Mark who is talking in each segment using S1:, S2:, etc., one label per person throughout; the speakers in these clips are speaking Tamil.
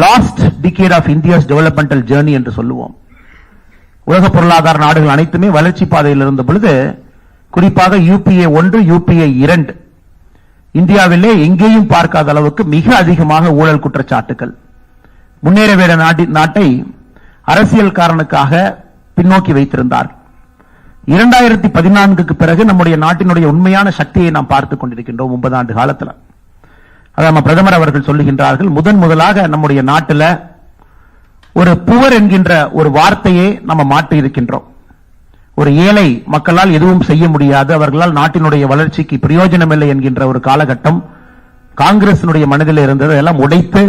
S1: Last decade of India's developmental journey என்று சொல்லுவோம். உலக பொருளாதார நாடுகள் அனைத்துமே வளர்ச்சி பாதையில் இருந்த பொழுது, குறிப்பாக யூபிஏ 1 யூபிஏ 2 இந்தியாவிலே எங்கேயும் பார்க்காத அளவுக்கு மிக அதிகமாக ஊழல் குற்றச்சாட்டுகள், முன்னேற வேண்டிய நாட்டை அரசியல் காரணத்துக்காக பின்னோக்கி வைத்திருந்தார். 2014க்கு பிறகு நம்முடைய நாட்டினுடைய உண்மையான சக்தியை நாம் பார்த்துக் கொண்டிருக்கின்றோம். 9 ஆண்டு காலத்தில் நம்ம பிரதமர் அவர்கள் சொல்லுகின்றார்கள், முதலாக நம்முடைய நாட்டில் ஒரு புவர் என்கின்ற ஒரு வார்த்தையை நம்ம மாற்றி இருக்கின்றோம். ஒரு ஏழை மக்களால் எதுவும் செய்ய முடியாது, அவர்களால் நாட்டினுடைய வளர்ச்சிக்கு பிரயோஜனம் இல்லை என்கின்ற ஒரு காலகட்டம் காங்கிரசினுடைய மனதில் இருந்தது. எல்லாம் உடைத்து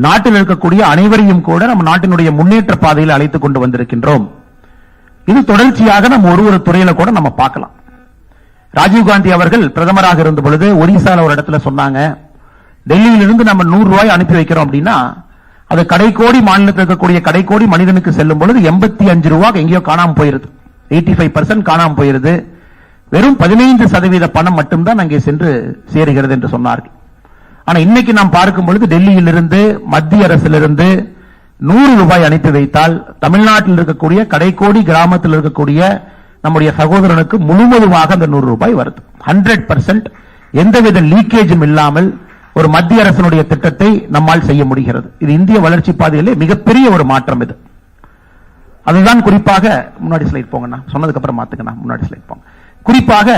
S1: நாட்டில் இருக்கக்கூடிய அனைவரையும் கூட நம்ம நாட்டினுடைய முன்னேற்ற பாதையில் அழைத்துக் கொண்டு வந்திருக்கின்றோம். இது தொடர்ச்சியாக நம்ம ஒரு துறையில கூட நம்ம பார்க்கலாம். ராஜீவ்காந்தி அவர்கள் பிரதமராக இருந்த பொழுது ஒரிசால ஒரு இடத்துல சொன்னாங்க, டெல்லியிலிருந்து நம்ம 100 ரூபாய் அனுப்பி வைக்கிறோம் அப்படின்னா அது கடைக்கோடி மாநிலத்தில் இருக்கக்கூடிய கடைக்கோடி மனிதனுக்கு செல்லும் பொழுது 85 ரூபாய் எங்கேயோ காணாம போயிருது, 85% காணாம போயிருது. வெறும் 15% பணம் மட்டும்தான் அங்கே சென்று சேருகிறது என்று சொன்னார்கள். ஆனா இன்னைக்கு நாம் பார்க்கும் பொழுது டெல்லியிலிருந்து மத்திய அரசிலிருந்து 100 ரூபாய் அனுப்பி வைத்தால் தமிழ்நாட்டில் இருக்கக்கூடிய கடைக்கோடி கிராமத்தில் இருக்கக்கூடிய நம்முடைய சகோதரனுக்கு முழுவதுமாக அந்த 100 ரூபாய் வருது. 100% எந்தவித லீக்கேஜும் இல்லாமல் ஒரு மத்திய அரசினுடைய திட்டத்தை நம்மால் செய்ய முடிகிறது. இது இந்திய வளர்ச்சி பாதையிலே மிகப்பெரிய ஒரு மாற்றம். இது அதுதான் குறிப்பாக முன்னாடி ஸ்லைட் போங்கண்ணா, சொன்னதுக்கு அப்புறம் மாத்துக்கண்ணா, முன்னாடி ஸ்லைட் போங்க. குறிப்பாக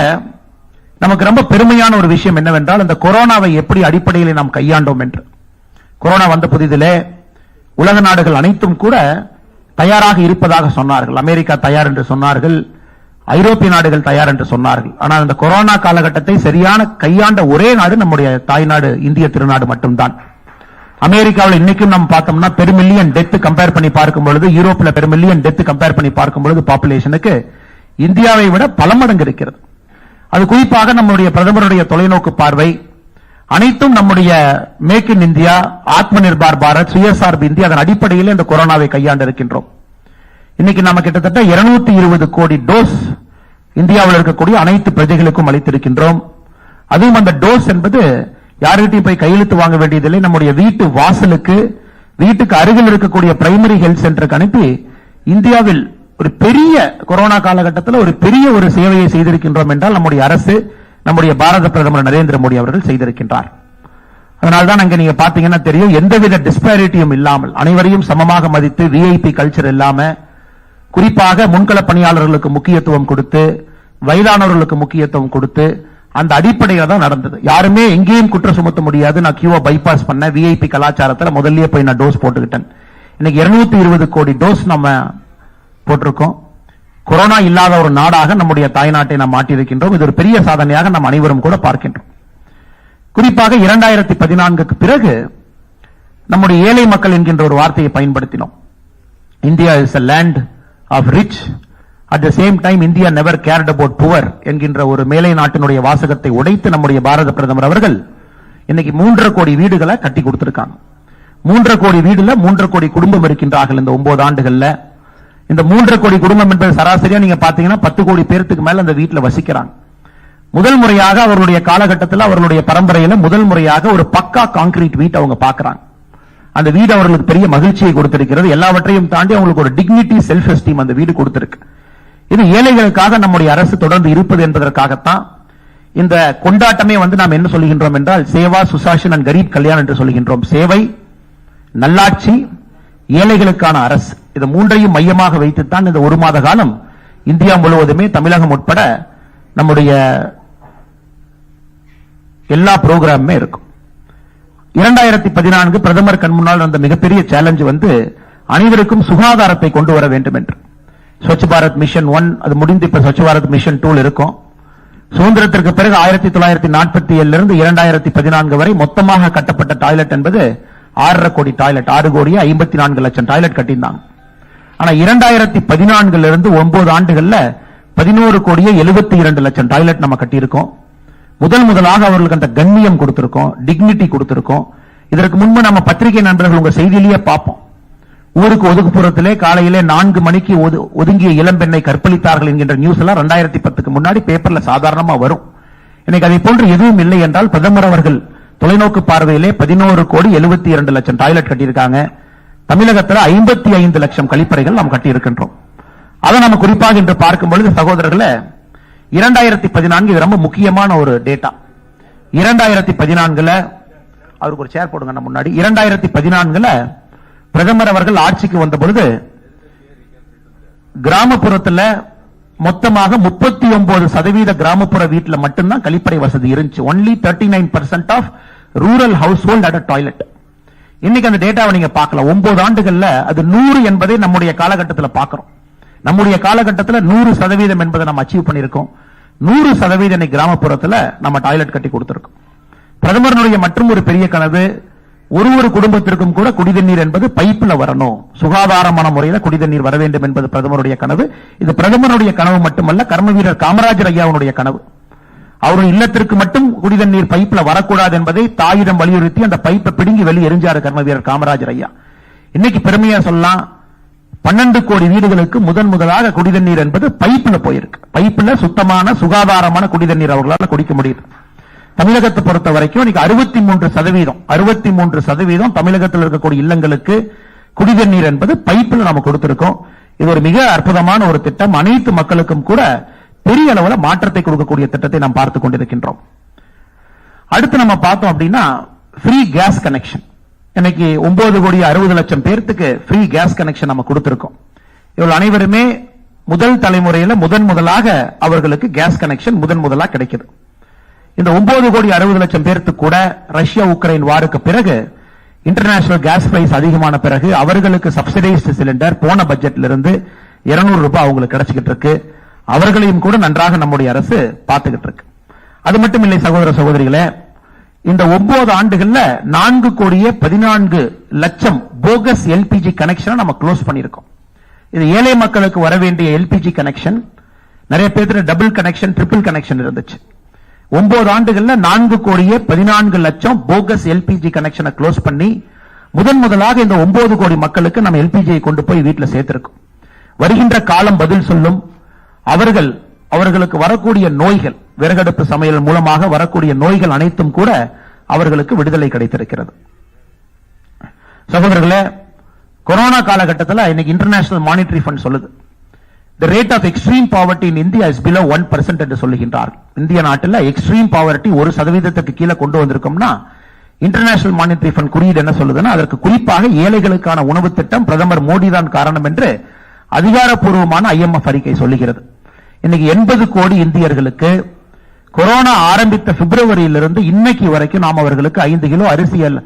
S1: நமக்கு ரொம்ப பெருமையான ஒரு விஷயம் என்னவென்றால், இந்த கொரோனாவை எப்படி அடிப்படையில் நாம் கையாண்டோம் என்று. கொரோனா வந்த புதிதிலே உலக நாடுகள் அனைத்தும் கூட தயாராக இருப்பதாக சொன்னார்கள். அமெரிக்கா தயார் என்று சொன்னார்கள், ஐரோப்பிய நாடுகள் தயார் என்று சொன்னார்கள். ஆனால் இந்த கொரோனா காலகட்டத்தை சரியான கையாண்ட ஒரே நாடு நம்முடைய தாய்நாடு இந்திய திருநாடு மட்டும்தான். அமெரிக்காவில் இன்னைக்கும் நம்ம பார்த்தோம்னா பெருமில்லியன் டெத் கம்பேர் பண்ணி பார்க்கும் பொழுது, யூரோப்பில் பெருமில்லியன் டெத் கம்பேர் பண்ணி பார்க்கும் பொழுது பாப்புலேஷனுக்கு இந்தியாவை விட பல மடங்கு இருக்கிறது. அது குறிப்பாக நம்முடைய பிரதமருடைய தொலைநோக்கு பார்வை அனைத்தும் நம்முடைய மேக் இன் இந்தியா, ஆத்ம நிர்பார் பாரத், சுயசார்பு இந்தியா, அதன் அடிப்படையில் இந்த கொரோனாவை கையாண்டு இருக்கின்றோம். இன்னைக்கு நாம கிட்டத்தட்ட 220 கோடி டோஸ் இந்தியாவில் இருக்கக்கூடிய அனைத்து பிரஜைகளுக்கும் அளித்திருக்கின்றோம். அதுவும் அந்த டோஸ் என்பது யார்கிட்டையும் போய் கையெழுத்து வாங்க வேண்டியதில்லை. நம்முடைய வீட்டு வாசலுக்கு, வீட்டுக்கு அருகில் இருக்கக்கூடிய பிரைமரி ஹெல்த் சென்டருக்கு அனுப்பி இந்தியாவில் ஒரு பெரிய கொரோனா காலகட்டத்தில் ஒரு பெரிய ஒரு சேவையை செய்திருக்கின்றோம் என்றால் நம்முடைய அரசு, நம்முடைய பாரத பிரதமர் நரேந்திர மோடி அவர்கள் செய்திருக்கின்றார். அதனால்தான் அங்க நீங்க பாத்தீங்கன்னா தெரியும், எந்தவித டிஸ்பாரிட்டியும் இல்லாமல் அனைவரையும் சமமாக மதித்து, விஐபி கல்ச்சர் இல்லாம, குறிப்பாக முன்கள பணியாளர்களுக்கு முக்கியத்துவம் கொடுத்து, வயதானவர்களுக்கு முக்கியத்துவம் கொடுத்து, அந்த அடிப்படையில் தான் நடந்தது. யாருமே எங்கேயும் குற்றம் சுமத்த முடியாது. நான் கியூவை பைபாஸ் பண்ண, விஐபி கலாச்சாரத்தில் முதல்லயே போய் நான் டோஸ் போட்டுக்கிட்டேன். இன்னைக்கு 220 கோடி டோஸ் நம்ம போட்டிருக்கோம். கொரோனா இல்லாத ஒரு நாடாக நம்முடைய தாய்நாட்டை நாம் மாற்றியிருக்கின்றோம். இது ஒரு பெரிய சாதனையாக நாம் அனைவரும் கூட பார்க்கின்றோம். குறிப்பாக 2014க்கு பிறகு நம்முடைய ஏழை மக்கள் என்கின்ற ஒரு வார்த்தையை பயன்படுத்தினோம். India is a land of rich, at the same time India never cared about poor என்கின்ற ஒரு மேலை நாட்டினுடைய வாசகத்தை உடைத்து நம்முடைய பாரத பிரதமர் அவர்கள் இன்னைக்கு 3.5 கோடி வீடுகளை கட்டி கொடுத்திருக்காங்க. 3.5 கோடி வீடுல 3.5 கோடி குடும்பம் இருக்கின்றார்கள். இந்த 9 ஆண்டுகள்ல இந்த 3.5 கோடி குடும்பம் என்பது சராசரியா நீங்க பாத்தீங்கன்னா 10 கோடி பேருக்கு மேல அந்த வீட்டுல வசிக்கிறாங்க. முதல் முறையாக அவர்களுடைய காலகட்டத்தில், அவர்களுடைய பரம்பரையில முதல் முறையாக ஒரு பக்கா கான்கிரீட் வீட்டை அவங்க பாக்குறாங்க. அந்த வீடு அவர்களுக்கு பெரிய மகிழ்ச்சியை கொடுத்திருக்கிறது. எல்லாவற்றையும் தாண்டி அவங்களுக்கு ஒரு டிக்னிட்டி, செல்ஃப் எஸ்டீம் அந்த வீடு கொடுத்திருக்கு. இது ஏழைகளுக்காக நம்முடைய அரசு தொடர்ந்து இருப்பது என்பதற்காகத்தான் இந்த கொண்டாட்டமே நாம் என்ன சொல்லுகின்றோம் என்றால், சேவா, சுசாசன் அண்ட் கரீப் கல்யாண் என்று சொல்லுகின்றோம். சேவை, நல்லாட்சி, ஏழைகளுக்கான அரசு, இது மூன்றையும் மையமாக வைத்துத்தான் இந்த 1 மாத காலம் இந்தியா முழுவதுமே, தமிழகம் உட்பட நம்முடைய எல்லா புரோகிராமுமே இருக்கும். 2014 பிரதமர் கண் முன்னால் அந்த மிகப்பெரிய சேலஞ்ச் அனைவருக்கும் சுகாதாரத்தை கொண்டு வர வேண்டும் என்று. ஸ்வச் பாரத் மிஷன் 1 அது முடிந்து இப்ப ஸ்வச் பாரத் மிஷன் 2 இருக்கும். சுதந்திரத்திற்கு பிறகு 1947 இருந்து 2014 வரை மொத்தமாக கட்டப்பட்ட டாய்லெட் என்பது 6.5 கோடி டாய்லெட், 6 கோடியே 54 லட்சம் டாய்லெட் கட்டியிருந்தாங்க. ஆனா 2014 இருந்து 9 ஆண்டுகள்ல 11 கோடியே 72 லட்சம் டாய்லெட் நம்ம கட்டியிருக்கோம். முதலாக அவர்களுக்கு அந்த கண்ணியம் கொடுத்திருக்கோம், டிக்னிட்டி கொடுத்திருக்கோம். இதற்கு முன்பு நம்ம பத்திரிகை நண்பர்கள் உங்க செய்தியிலேயே பார்ப்போம், ஊருக்கு ஒதுக்குப்புறத்திலே காலையிலே 4 மணிக்கு ஒதுங்கிய இளம்பெண்ணை கற்பழித்தார்கள் என்கின்ற நியூஸ் எல்லாம் 2010க்கு முன்னாடி பேப்பர்ல சாதாரணமா வரும். இன்னைக்கு அதை போன்று எதுவும் இல்லை என்றால் பிரதமர் அவர்கள் தொலைநோக்கு பார்வையிலே 11 கோடி 72 லட்சம் டாய்லெட் கட்டியிருக்காங்க. தமிழகத்தில் 55 லட்சம் கழிப்பறைகள் நாம் கட்டியிருக்கின்றோம். அதை நம்ம குறிப்பாக இன்று பார்க்கும் பொழுது சகோதரர்களே, 2014 ரொம்ப முக்கியமான ஒரு டேட்டா. 2014 அவருக்கு ஒரு சேர் போடுங்க முன்னாடி. 2014 பிரதமர் அவர்கள் ஆட்சிக்கு வந்த பொழுது கிராமப்புறத்தில் மொத்தமாக 39% கிராமப்புற வீட்டில் மட்டும்தான் கழிப்பறை வசதி இருந்துச்சு. only 39% of rural household at toilet. இன்னைக்கு அந்த டேட்டாவை நீங்க பார்க்கலாம். 9 ஆண்டுகள்ல அது 100 என்பதை நம்முடைய காலகட்டத்தில் பார்க்கிறோம். நம்முடைய காலகட்டத்தில் 100% என்பதை நம்ம அச்சீவ் பண்ணியிருக்கோம். 100% கிராமப்புறத்தில் நம்ம டாய்லெட் கட்டி கொடுத்திருக்கோம். பிரதமருடைய மற்றும் ஒரு பெரிய கனவு, ஒரு குடும்பத்திற்கும் கூட குடிதண்ணீர் என்பது பைப்பில் வரணும், சுகாதாரமான முறையில் குடிதண்ணீர் வர வேண்டும் என்பது பிரதமருடைய கனவு. இது பிரதமருடைய கனவு மட்டுமல்ல, கர்மவீரர் காமராஜர் ஐயாவுடைய கனவு. அவருடைய இல்லத்திற்கு மட்டும் குடிதண்ணீர் பைப்பில் வரக்கூடாது என்பதை தாயிடம் வலியுறுத்தி அந்த பைப்பை பிடுங்கி வெளியே எரிஞ்சாரு கர்மவீரர் காமராஜர் ஐயா. இன்னைக்கு பெருமையா சொல்லலாம், 12 கோடி வீடுகளுக்கு முதலாக குடிதண்ணீர் என்பது பைப்பில் போயிருக்கு. பைப்பில் சுத்தமான சுகாதாரமான குடிதண்ணீர் அவர்களால் குடிக்க முடியுது. தமிழகத்தை பொறுத்த வரைக்கும் இன்னைக்கு 63% தமிழகத்தில் இருக்கக்கூடிய இல்லங்களுக்கு குடிதண்ணீர் என்பது பைப்பில் நாம கொடுத்திருக்கோம். இது ஒரு மிக அற்புதமான ஒரு திட்டம். அனைத்து மக்களுக்கும் கூட பெரிய அளவில் மாற்றத்தை கொடுக்கக்கூடிய திட்டத்தை நாம் பார்த்துக் கொண்டிருக்கின்றோம். அடுத்து நம்ம பார்த்தோம் அப்படின்னா ஃப்ரீ கேஸ் கனெக்ஷன். இன்னைக்கு 9 கோடி 60 லட்சம் பேருக்கு ஃப்ரீ கேஸ் கனெக்ஷன் நம்ம கொடுத்திருக்கோம். இவர்கள் அனைவருமே முதல் தலைமுறையில் முதலாக அவர்களுக்கு கேஸ் கனெக்ஷன் முதலாக கிடைக்குது. இந்த 9 கோடி 60 லட்சம் பேருக்கு கூட ரஷ்யா உக்ரைன் வாருக்கு பிறகு இன்டர்நேஷனல் கேஸ் பிரைஸ் அதிகமான பிறகு அவர்களுக்கு சப்சிடைஸ்ட் சிலிண்டர் போன பட்ஜெட்ல இருந்து 200 ரூபாய் அவங்களுக்கு கிடைச்சிட்டு இருக்கு. அவர்களையும் கூட நன்றாக நம்முடைய அரசு பார்த்துக்கிட்டு இருக்கு. அது மட்டும் இல்லை சகோதர சகோதரிகளே, இந்த 9 ஆண்டுகள்ல 4 கோடியே 14 லட்சம் போகஸ் எல்பிஜி கனெக்ஷன் நம்ம க்ளோஸ் பண்ணிருக்கோம். இது ஏழை மக்களுக்கு வர வேண்டிய எல்பிஜி கனெக்ஷன். நிறைய பேருக்கு டபுள் கனெக்ஷன், ட்ரிபிள் கனெக்ஷன் இருந்துச்சு. 9 ஆண்டுகள்ல 4 கோடியே 14 லட்சம் போகஸ் எல்பிஜி கனெக்ஷனை க்ளோஸ் பண்ணி முதலாக இந்த 9 கோடி மக்களுக்கு நம்ம எல்பிஜியை கொண்டு போய் வீட்டில் சேர்த்திருக்கோம். வருகின்ற காலம் பதில் சொல்லும். அவர்களுக்கு வரக்கூடிய நோய்கள், விறகடுப்பு சமையல் மூலமாக வரக்கூடிய நோய்கள் அனைத்தும் கூட அவர்களுக்கு விடுதலை கிடைத்திருக்கிறது. சகோதரர்களே, கொரோனா காலகட்டத்தில் இன்னைக்கு இன்டர்நேஷனல் மானிட்டரி ஃபண்ட் சொல்லுது, the rate of extreme poverty in India is below 1% என்று சொல்லுகின்றார். இந்திய நாட்டில் எக்ஸ்ட்ரீம் பாவர்ட்டி 1% கீழே கொண்டு வந்திருக்கோம்னா இன்டர்நேஷனல் மானிட்டரி ஃபண்ட் குறியீடு என்ன சொல்லுதுன்னா, அதற்கு குறிப்பாக ஏழைகளுக்கான உணவு திட்டம் பிரதமர் மோடி தான் காரணம் என்று அதிகாரப்பூர்வமான IMF அறிக்கை சொல்லுகிறது. இன்னைக்கு 80 கோடி இந்தியர்களுக்கு கொரோனா ஆரம்பித்த பிப்ரவரியிலிருந்து இன்னைக்கு வரைக்கும் நாம் அவர்களுக்கு 5 கிலோ அரிசியல்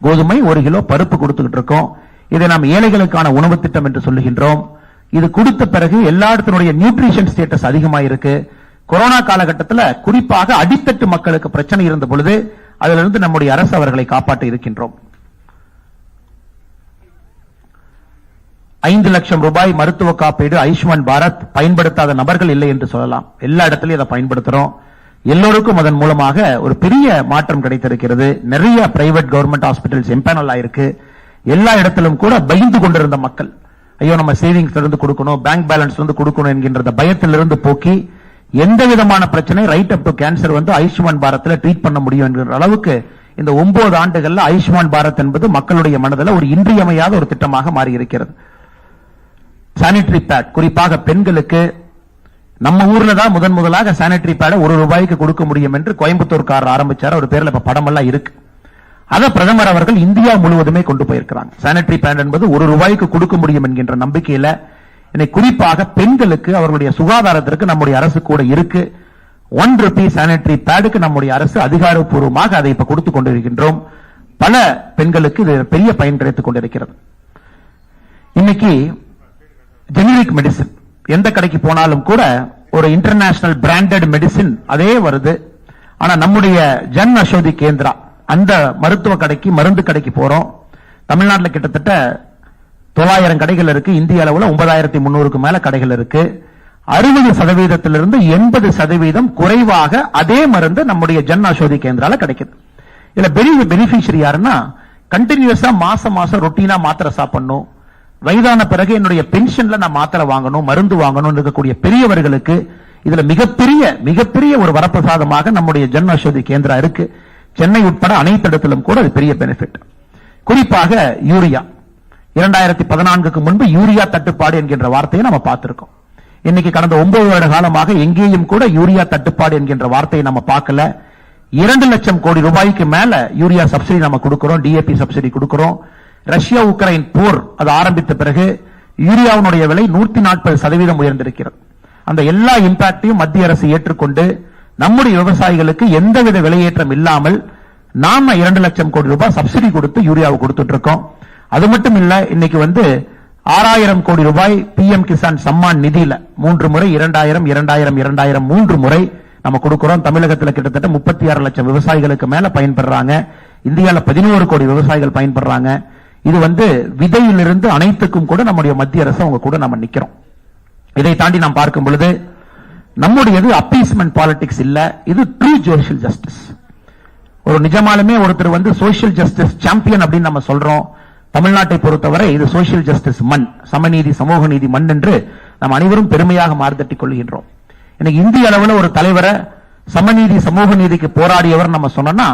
S1: கோதுமை, 1 கிலோ பருப்பு கொடுத்துக்கிட்டு இருக்கோம். இதை நாம் ஏழைகளுக்கான உணவு திட்டம் என்று சொல்லுகின்றோம். இது கொடுத்த பிறகு எல்லா இடத்தினுடைய நியூட்ரிஷன் ஸ்டேட்டஸ் அதிகமாக இருக்கு. கொரோனா காலகட்டத்தில் குறிப்பாக அடித்தட்டு மக்களுக்கு பிரச்சனை இருந்த பொழுது அதிலிருந்து நம்முடைய அரசு அவர்களை காப்பாற்ற இருக்கின்றோம். 5 லட்சம் ரூபாய் மருத்துவ காப்பீடு ஆயுஷ்மான் பாரத் பயன்படுத்தாத நபர்கள் இல்லை என்று சொல்லலாம். எல்லா இடத்திலையும் அதை பயன்படுத்துறோம். எல்லோருக்கும் அதன் மூலமாக ஒரு பெரிய மாற்றம் கிடைத்திருக்கிறது. நிறைய பிரைவேட் கவர்மெண்ட் ஹாஸ்பிட்டல்ஸ் எம்பேனல் ஆயிருக்கு. எல்லா இடத்திலும் கூட பயந்து கொண்டிருந்த மக்கள், ஐயோ நம்ம சேவிங்ஸ் இருந்து கொடுக்கணும், பேங்க் பேலன்ஸ் இருந்து கொடுக்கணும் என்கின்ற பயத்திலிருந்து போக்கி எந்த விதமான பிரச்சனை right up to cancer Ayushman பாரத்ல ட்ரீட் பண்ண முடியும் என்கிற அளவுக்கு இந்த 9 ஆண்டுகள்ல ஆயுஷ்மான் பாரத் என்பது மக்களுடைய மனதில் ஒரு இன்றியமையாத ஒரு திட்டமாக மாறி இருக்கிறது. சானிட்டரி பேட் குறிப்பாக பெண்களுக்கு நம்ம ஊர்ல தான் முதலாக சானிட்டரி பேட 1 ரூபாய்க்கு கொடுக்க முடியும் என்று கோயம்புத்தூர்காரர் ஆரம்பிச்சார். ஒரு பேர்ல இப்ப படம் எல்லாம் இருக்கு. அதை பிரதமர் அவர்கள் இந்தியா முழுவதுமே கொண்டு போயிருக்கிறாங்க. சானிட்டரி பேட் என்பது 1 ரூபாய்க்கு கொடுக்க முடியும் என்கின்ற நம்பிக்கையில இன்னைக்கு குறிப்பாக பெண்களுக்கு அவர்களுடைய சுகாதாரத்திற்கு நம்முடைய அரசு கூட இருக்கு. 1 ரூபி சானிட்டரி பேடுக்கு நம்முடைய அரசு அதிகாரப்பூர்வமாக அதை இப்ப கொடுத்துக் கொண்டிருக்கின்றோம். பல பெண்களுக்கு இது பெரிய பயன் கிடைத்துக் கொண்டிருக்கிறது. இன்னைக்கு ஜெனரிக் மெடிசின் எந்த கடைக்கு போனாலும் கூட ஒரு இன்டர்நேஷனல் பிராண்டட் மெடிசின் அதே வருது. ஆனா நம்முடைய ஜன் அஷோதி கேந்திரா அந்த மருத்துவ கடைக்கு, மருந்து கடைக்கு போறோம். தமிழ்நாட்டில் கிட்டத்தட்ட 900 கடைகள் இருக்கு. இந்திய அளவில் 9300க்கு மேல கடைகள் இருக்கு. 60%லிருந்து 80% குறைவாக அதே மருந்து நம்முடைய ஜன் அஷோதி கேந்திரால கிடைக்குது. இதுல பெரிய பெனிஃபிஷியரி யாருன்னா, கண்டினியூஸா மாசம் ரொட்டீனா மாத்திரை சாப்பிடணும், வயதான பிறகு என்னுடைய பென்ஷன்ல நான் மாத்திரை வாங்கணும், மருந்து வாங்கணும் இருக்கக்கூடிய பெரியவர்களுக்கு இதுல மிகப்பெரிய ஒரு வரப்பிரசாதமாக நம்முடைய ஜன் அஷோதி கேந்திரா இருக்கு. சென்னை உட்பட அனைத்து இடத்திலும் கூட அது பெரிய பெனிஃபிட். குறிப்பாக யூரியா, 2014க்கு முன்பு யூரியா தட்டுப்பாடு என்கின்ற வார்த்தையை நம்ம பார்த்திருக்கோம். இன்னைக்கு கடந்த 9 வருட காலமாக எங்கேயும் கூட யூரியா தட்டுப்பாடு என்கின்ற வார்த்தையை நம்ம பார்க்கல. 2 லட்சம் கோடி ரூபாய்க்கு மேல யூரியா சப்சிடி நம்ம கொடுக்கிறோம், டிஏபி சப்சிடி கொடுக்கிறோம். ரஷ்யா உக்ரைன் போர் அது ஆரம்பித்த பிறகு யூரியாவுடைய விலை 140% உயர்ந்திருக்கிறது. அந்த எல்லா இம்பாக்டையும் மத்திய அரசு ஏற்றுக்கொண்டு நம்முடைய விவசாயிகளுக்கு எந்தவித விலையேற்றம் இல்லாமல் நாம 2 லட்சம் கோடி ரூபாய் சப்சிடி கொடுத்து யூரியாவை கொடுத்துட்டு இருக்கோம். அது மட்டும் இல்ல, இன்னைக்கு 6000 கோடி ரூபாய் PM கிசான் சம்மான் நிதியில 3 முறை 2000 2000 2000 3 முறை நம்ம கொடுக்கிறோம். தமிழகத்தில் கிட்டத்தட்ட 36 லட்சம் விவசாயிகளுக்கு மேல பயன்பெறாங்க. இந்தியாவில் 11 கோடி விவசாயிகள் பயன்பெறாங்க. இது விதையிலிருந்து அனைத்துக்கும் கூட நம்முடைய மத்திய அரசு அவங்க கூட நம்ம நிக்கிறோம். இதை தாண்டி நாம் பார்க்கும் பொழுது நம்முடையது அப்பீஸ்மெண்ட் பாலிடிக்ஸ் இல்ல, இது ட்ரூ சோஷியல் ஜஸ்டிஸ். ஒரு நிஜமாலுமே ஒருத்தர் சோஷியல் ஜஸ்டிஸ் சாம்பியன் அப்படின்னு நம்ம சொல்றோம். தமிழ்நாட்டை பொறுத்தவரை இது சோஷியல் ஜஸ்டிஸ் மண், சமநீதி சமூக நீதி மண் என்று நாம் அனைவரும் பெருமையாக மார்த்தட்டிக் கொள்கின்றோம். இன்னைக்கு இந்திய அளவில் ஒரு தலைவரை சமநீதி சமூக நீதிக்கு போராடியவர் நம்ம சொன்னோம்னா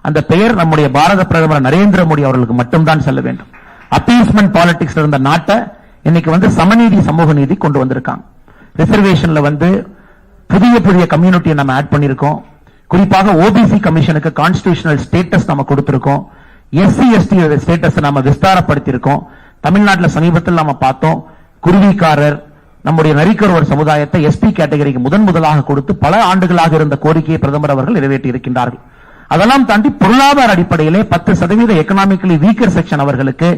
S1: அந்த பெயர் நம்முடைய பாரத பிரதமர் நரேந்திர மோடி அவர்களுக்கு மட்டும்தான் செல்ல வேண்டும். அப்பீஸ்மெண்ட் பாலிடிக்ஸ் இருந்த நாட்டை இன்னைக்கு சமநீதி சமூக நீதி கொண்டு வந்திருக்காங்க. ரிசர்வேஷன்ல புதிய புதிய கம்யூனிட்டியை நம்ம ஆட் பண்ணிருக்கோம். குறிப்பாக ஓபிசி கமிஷனுக்கு கான்ஸ்டிடியூஷனல் ஸ்டேட்டஸ் நம்ம கொடுத்திருக்கோம். SC ST ஸ்டேட்டஸ் நாம விஸ்தாரப்படுத்தியிருக்கோம். தமிழ்நாட்டில் சமீபத்தில் நாம பார்த்தோம், குருவிக்காரர் நம்முடைய நரிக்கரோர் சமுதாயத்தை ST கேட்டகரிக்கு முதலாக கொடுத்து பல ஆண்டுகளாக இருந்த கோரிக்கையை பிரதமர் அவர்கள் நிறைவேற்றி இருக்கின்றார்கள். அதெல்லாம் தாண்டி பொருளாதார அடிப்படையிலே 10% எக்கனாமிக்கலி வீக்கர் செக்ஷன் அவர்களுக்கு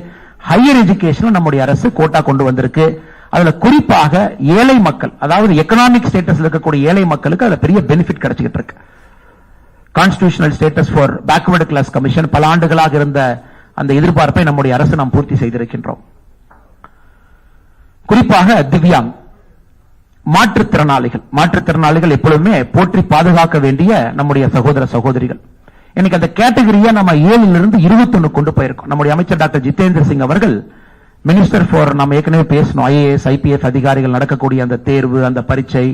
S1: ஹையர் எஜுகேஷன் நம்முடைய அரசு கோட்டா கொண்டு வந்திருக்கு. அதுல குறிப்பாக ஏழை மக்கள், அதாவது எக்கனாமிக் ஸ்டேட்டஸ் இருக்கக்கூடிய ஏழை மக்களுக்கு அதுல பெரிய பெனிஃபிட் கிடைச்சிட்டு இருக்கு. Constitutional status for backward class commission பல ஆண்டுகளாக இருந்த அந்த எதிர்பார்ப்பை நம்முடைய அரசு நாம் பூர்த்தி செய்திருக்கின்றோம். குறிப்பாக திவ்யாங் மாற்றுத்திறனாளிகள் எப்பொழுதுமே போற்றி பாதுகாக்க வேண்டிய நம்முடைய சகோதர சகோதரிகள். இன்னைக்கு அந்த கேட்டகரியை நம்ம 7 to 21 கொண்டு போயிருக்கோம். நம்முடைய அமைச்சர் டாக்டர் ஜிதேந்திர சிங் அவர்கள் மினிஸ்டர் ஃபார், நம்ம ஏற்கனவே பேசணும், IAS IPS அதிகாரிகள் நடக்கக்கூடிய அந்த தேர்வு, அந்த பரீட்சை,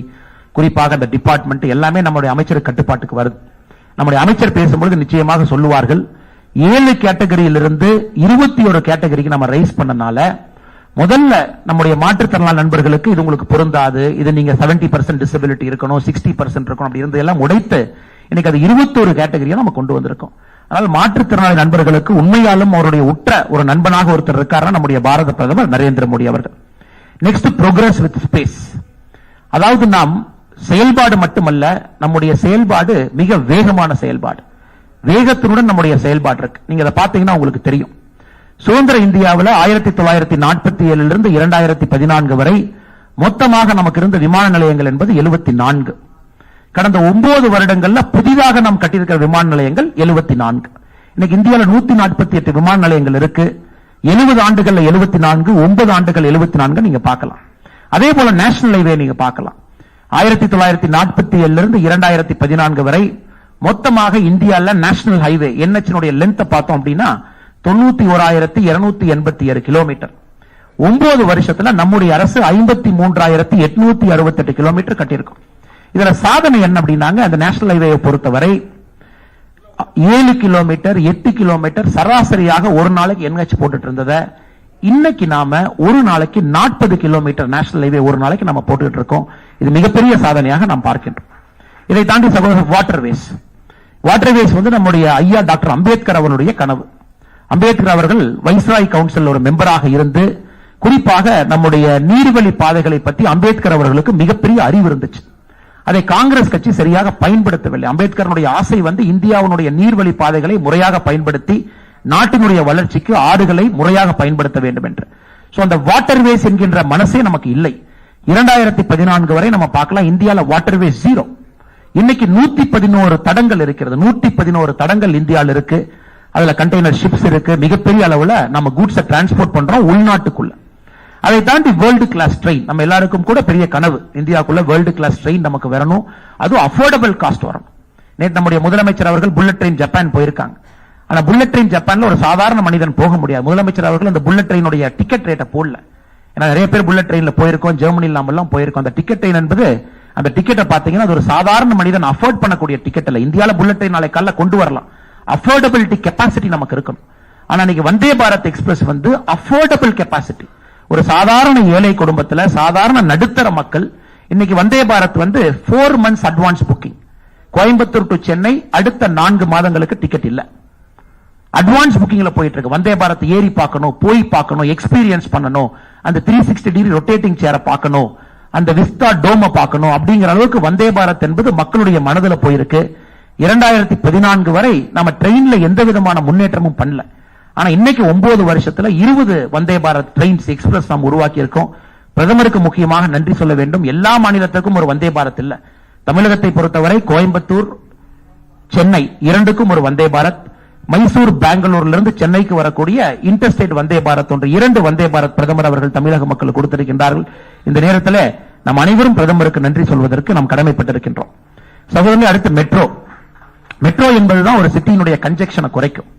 S1: குறிப்பாக அந்த டிபார்ட்மெண்ட் எல்லாமே நம்முடைய அமைச்சர் கட்டுப்பாட்டுக்கு வருது. நம்முடைய அமைச்சர் பேசும்பொழுது நிச்சயமாக சொல்லுவார்கள், 7 கேட்டகரியிலிருந்து 21 கேட்டகரிக்கு நம்ம ரைஸ் பண்ணனால முதல்ல நம்முடைய மாற்றுத்திறனாளி நண்பர்களுக்கு இது உங்களுக்கு பொருந்தாது, இது நீங்க 70% டிசபிலிட்டி இருக்கணும், 60% இருக்கணும், அப்படி இருந்ததெல்லாம் உடைத்து இன்னைக்கு அது 21 கேட்டகரியா நம்ம கொண்டு வந்திருக்கோம். அதனால மாற்றுத்திறனாளி நண்பர்களுக்கு உண்மையாலும் அவருடைய உற்ற ஒரு நண்பனாக ஒருத்தர் இருக்காருன்னா நம்முடைய பாரத பிரதமர் நரேந்திர மோடி அவர்கள். Next, progress with space. அதாவது நாம் செயல்பாடு மட்டுமல்ல, நம்முடைய செயல்பாடு மிக வேகமான செயல்பாடு, வேகத்துடன் நம்முடைய செயல்பாடு இருக்கு. நீங்க அதை பாத்தீங்கன்னா உங்களுக்கு தெரியும். சுதந்திர இந்தியாவில் 1947 இருந்து 2014 வரை மொத்தமாக நமக்கு இருந்த விமான நிலையங்கள் என்பது 74. கடந்த 9 வருடங்கள்ல புதிதாக நாம் கட்டியிருக்கிற விமான நிலையங்கள் 74. இன்னைக்கு இந்தியாவில் 148 விமான நிலையங்கள் இருக்கு. 70 ஆண்டுகள்ல 74, 9 ஆண்டுகள் 74 நீங்க பார்க்கலாம். அதே போல நேஷனல் ஹைவே நீங்க பார்க்கலாம். 1947 இருந்து 2014 வரை மொத்தமாக இந்தியாவில் நேஷனல் ஹைவே NH லென்த் பார்த்தோம் அப்படின்னா 91,287 கிலோமீட்டர். 9 வருஷத்துல நம்முடைய அரசு 53,868 கிலோமீட்டர் கட்டியிருக்கும். இதுல சாதனை என்ன அப்படின்னாங்க, அந்த நேஷனல் ஹைவேயை பொறுத்தவரை 7 கிலோமீட்டர் 8 கிலோமீட்டர் சராசரியாக ஒரு நாளைக்கு NH போட்டுட்டு இருந்ததை இன்னைக்கு நாம ஒரு நாளைக்கு 40 கிலோமீட்டர் நேஷனல் ஹைவே ஒரு நாளைக்கு நம்ம போட்டுட்டு இருக்கோம். இது மிகப்பெரிய சாதனையாக நாம் பார்க்கின்றோம். இதை தாண்டி சகோதரர் வாட்டர்வேஸ் நம்முடைய ஐயா டாக்டர் அம்பேத்கர் அவருடைய கனவு. அம்பேத்கர் அவர்கள் வைஸ்ராய் கவுன்சில் ஒரு மெம்பராக இருந்து குறிப்பாக நம்முடைய நீர்வழி பாதைகளை பற்றி அம்பேத்கர் அவர்களுக்கு மிகப்பெரிய அறிவு இருந்துச்சு. அதை காங்கிரஸ் கட்சி சரியாக பயன்படுத்தவில்லை. அம்பேத்கருடைய ஆசை இந்தியாவுடைய நீர்வழி பாதைகளை முறையாக பயன்படுத்தி நாட்டினுடைய வளர்ச்சிக்கு ஆறுகளை முறையாக பயன்படுத்த வேண்டும் என்று. அந்த வாட்டர்வேஸ் என்கின்ற மனசே நமக்கு இல்லை. 2014 வரை நம்ம பார்க்கலாம், இந்தியாவில் வாட்டர்வேஸ் 0. இன்னைக்கு 111 தடங்கள் இருக்கிறது. 111 தடங்கள் இந்தியாவில் இருக்கு. அதுல கண்டெய்னர் ஷிப்ஸ் இருக்கு. மிகப்பெரிய அளவுல நம்ம கூட்ஸை டிரான்ஸ்போர்ட் பண்றோம் உள்நாட்டுக்குள்ள. அதை தாண்டி வேர்ல்டு கிளாஸ் ட்ரெயின் நம்ம எல்லாருக்கும் கூட பெரிய கனவு, இந்தியாவுக்குள்ள வேர்ல்டு கிளாஸ் ட்ரெயின் நமக்கு வரணும், அதுவும் அஃபோர்டபிள் காஸ்ட் வரணும். நேற்று நம்முடைய முதலமைச்சர் அவர்கள் புல்லட் ட்ரெயின் ஜப்பான் போயிருக்காங்க. ஆனா புல்லட் ட்ரெயின் ஜப்பான்ல ஒரு சாதாரண மனிதன் போக முடியாது. முதலமைச்சர் அவர்கள் அந்த புல்லட் ட்ரெயினுடைய டிக்கெட் ரேட்டை போடல. ஏன்னா நிறைய பேர் புல்லட் ட்ரெயின்ல போயிருக்கோம், ஜெர்மனியில் நாம எல்லாம் போயிருக்கோம். அந்த டிக்கெட் ட்ரெயின் என்பது அந்த டிக்கெட்டை பாத்தீங்கன்னா அது ஒரு சாதாரண மனிதன் அஃபோர்ட் பண்ணக்கூடிய டிக்கெட் இல்ல. இந்தியாவில் புல்லட் ட்ரெயின் நாளை காலைல கொண்டு வரலாம். அஃபோர்டபிலிட்டி கெப்பாசிட்டி நமக்கு இருக்கணும். ஆனா இன்னைக்கு வந்தே பாரத் எக்ஸ்பிரஸ் வந்து அஃபோர்டபிள் கெப்பாசிட்டி. ஒரு சாதாரண ஏழை குடும்பத்துல சாதாரண நடுத்தர மக்கள் இன்னைக்கு வந்தே பாரத் வந்து 4 months advance booking. Coimbatore to Chennai அடுத்த 4 மாதங்களுக்கு டிக்கெட் இல்ல, அட்வான்ஸ் புக்கிங்ல போயிட்டு இருக்கு. வந்தே பாரத் ஏறி பார்க்கணும், போய் பார்க்கணும், எக்ஸ்பீரியன்ஸ் பண்ணணும், அந்த 360 டிகிரி ரொட்டேட்டிங் சேரை பார்க்கணும், அந்த விஸ்தா டோம பார்க்கணும் அப்படிங்கிற அளவுக்கு வந்தே பாரத் என்பது மக்களுடைய மனதில் போயிருக்கு. 2014 வரை நம்ம ட்ரெயின்ல எந்த விதமான முன்னேற்றமும் பண்ணல. ஆனா இன்னைக்கு 9 வருஷத்துல 20 வந்தே பாரத் ட்ரெயின்ஸ் எக்ஸ்பிரஸ் நாம் உருவாக்கி இருக்கோம். பிரதமருக்கு முக்கியமாக நன்றி சொல்ல வேண்டும். எல்லா மாநிலத்திற்கும் ஒரு வந்தே பாரத் இல்ல. தமிழகத்தை பொறுத்தவரை கோயம்புத்தூர் சென்னை இரண்டுக்கும் ஒரு வந்தே பாரத், மைசூர் பெங்களூர்ல இருந்து சென்னைக்கு வரக்கூடிய இன்டர்ஸ்டேட் வந்தே பாரத் ஒன்று 2 வந்தே பாரத் பிரதமர் அவர்கள் தமிழக மக்களுக்கு கொடுத்திருக்கின்றார்கள். இந்த நேரத்தில் நாம் அனைவரும் பிரதமருக்கு நன்றி சொல்வதற்கு நாம் கடமைப்பட்டிருக்கின்றோம். சகோதரர்களே, அடுத்து மெட்ரோ. மெட்ரோ என்பதுதான் ஒரு சிட்டியினுடைய கன்ஜெக்ஷனை குறைக்கும்.